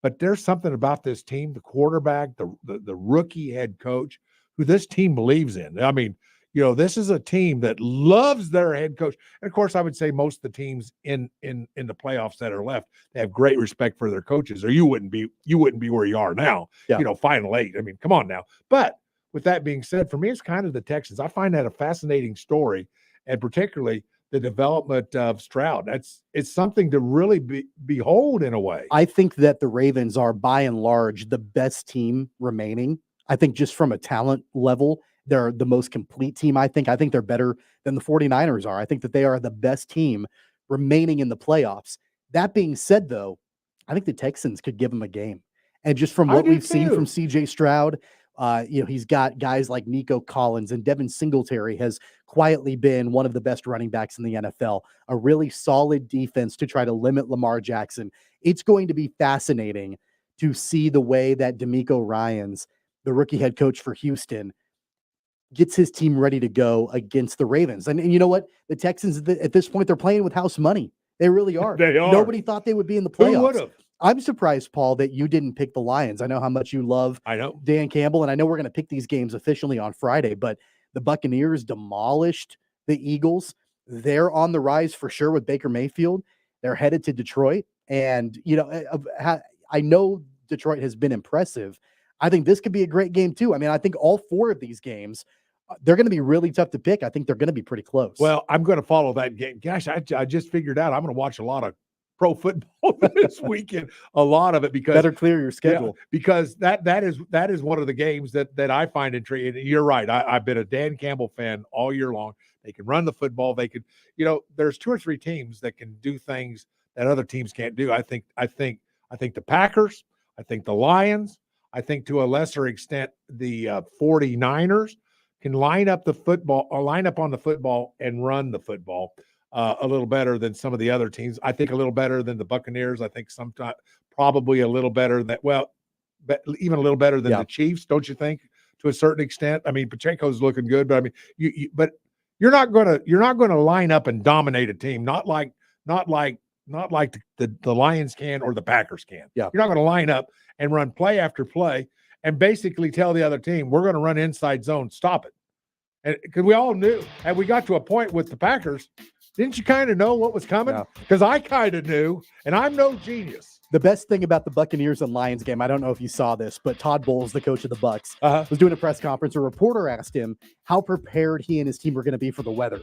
But there's something about this team, the quarterback, the rookie head coach, who this team believes in. I mean, this is a team that loves their head coach. And of course, I would say most of the teams in the playoffs that are left, they have great respect for their coaches, or you wouldn't be where you are now. Final 8. I mean, come on now. But with that being said, for me, it's kind of the Texans. I find that a fascinating story, and particularly the development of Stroud. It's something to really behold in a way. I think that the Ravens are by and large the best team remaining. I think just from a talent level, they're the most complete team. I think they're better than the 49ers are. I think that they are the best team remaining in the playoffs. That being said, though, I think the Texans could give them a game. And just from what we've seen from CJ Stroud, he's got guys like Nico Collins, and Devin Singletary has quietly been one of the best running backs in the NFL, a really solid defense to try to limit Lamar Jackson. It's going to be fascinating to see the way that DeMeco Ryans, the rookie head coach for Houston, gets his team ready to go against the Ravens. And you know what? The Texans, at this point, they're playing with house money. They really are. They are. Nobody thought they would be in the playoffs. Who would have? I'm surprised, Paul, that you didn't pick the Lions. I know how much you love Dan Campbell, and I know we're going to pick these games officially on Friday, but the Buccaneers demolished the Eagles. They're on the rise for sure with Baker Mayfield. They're headed to Detroit. And, I know Detroit has been impressive. I think this could be a great game too. I mean, I think all 4 of these games, they're going to be really tough to pick. I think they're going to be pretty close. Well, I'm going to follow that game. Gosh, I just figured out I'm going to watch a lot of pro football this weekend, a lot of it, because better clear your schedule. Because that is one of the games that I find intriguing. You're right. I've been a Dan Campbell fan all year long. They can run the football. They could, there's 2 or 3 teams that can do things that other teams can't do. I think the Packers, I think the Lions, I think to a lesser extent the 49ers can line up on the football and run the football a little better than some of the other teams. I think a little better than the Buccaneers. I think sometimes probably a little better even a little better than the Chiefs, don't you think? To a certain extent. I mean, Pacheco's looking good, but I mean, but you're not going to line up and dominate a team, not like the Lions can or the Packers can. Yeah. You're not going to line up and run play after play and basically tell the other team, we're going to run inside zone, stop it. And because we all knew, and we got to a point with the Packers, didn't you kind of know what was coming? Because I kind of knew, and I'm no genius. The best thing about the Buccaneers and Lions game, I don't know if you saw this, but Todd Bowles, the coach of the Bucs, was doing a press conference. A reporter asked him how prepared he and his team were going to be for the weather.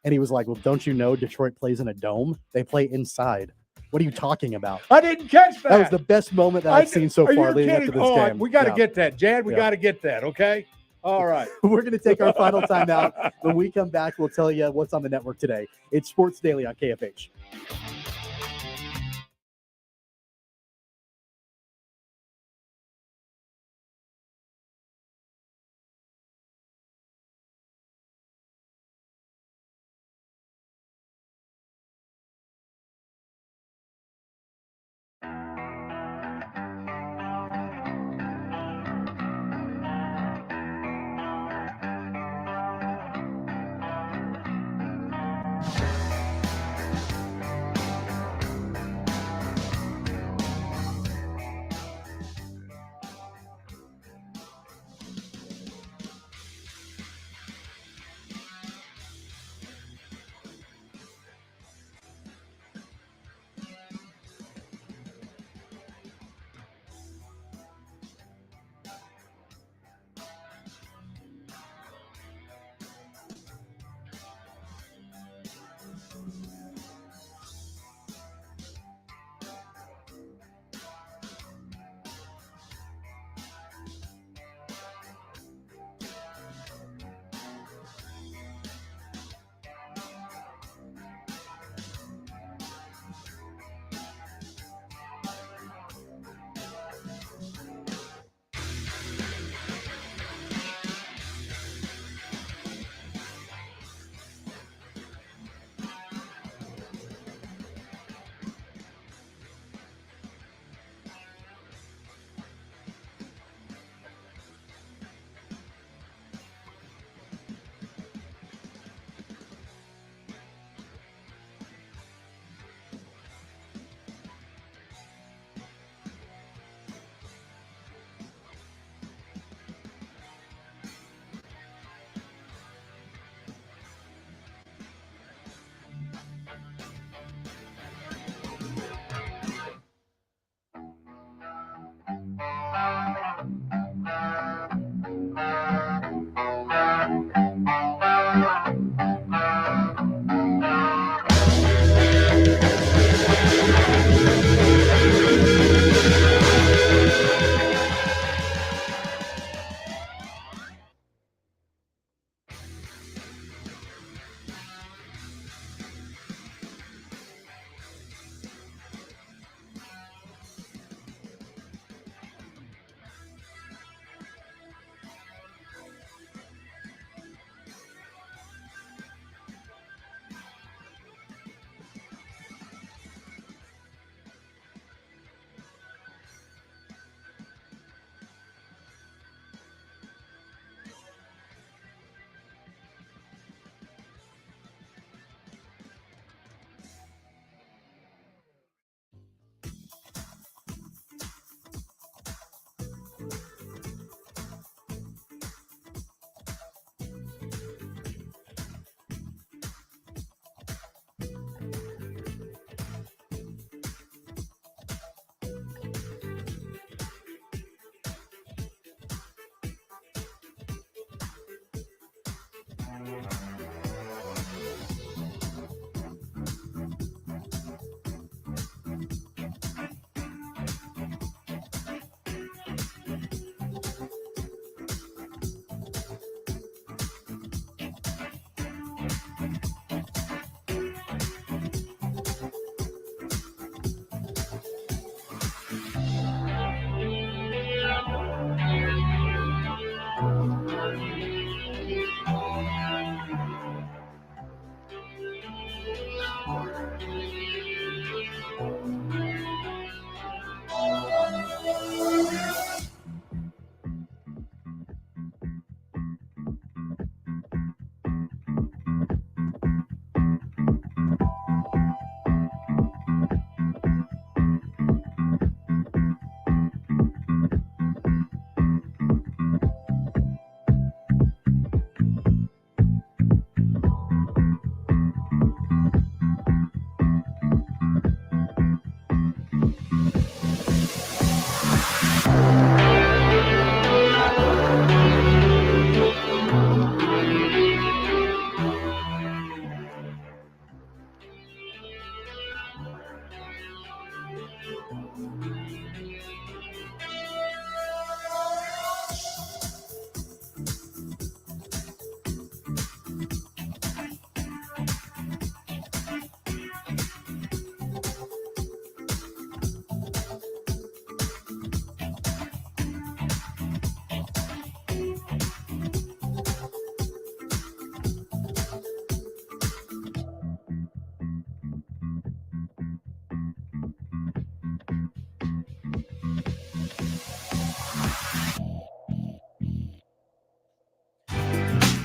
And he was like, well, don't you know Detroit plays in a dome? They play inside. What are you talking about? I didn't catch that. That was the best moment that I've seen so far leading up to this game. We got to get that, Jan. We got to get that, okay? All right. We're going to take our final time out. When we come back, we'll tell you what's on the network today. It's Sports Daily on KFH.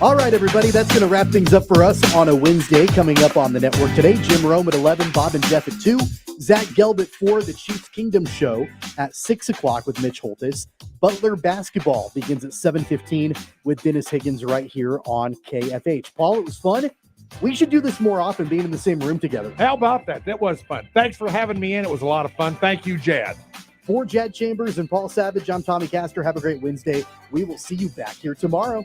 All right, everybody, that's going to wrap things up for us on a Wednesday. Coming up on the network today, Jim Rome at 11, Bob and Jeff at 2, Zach Gelb at 4, the Chiefs Kingdom Show at 6 o'clock with Mitch Holtis. Butler basketball begins at 7:15 with Dennis Higgins right here on KFH. Paul, it was fun. We should do this more often, being in the same room together. How about that? That was fun. Thanks for having me in. It was a lot of fun. Thank you, Jad. For Jad Chambers and Paul Savage, I'm Tommy Castor. Have a great Wednesday. We will see you back here tomorrow.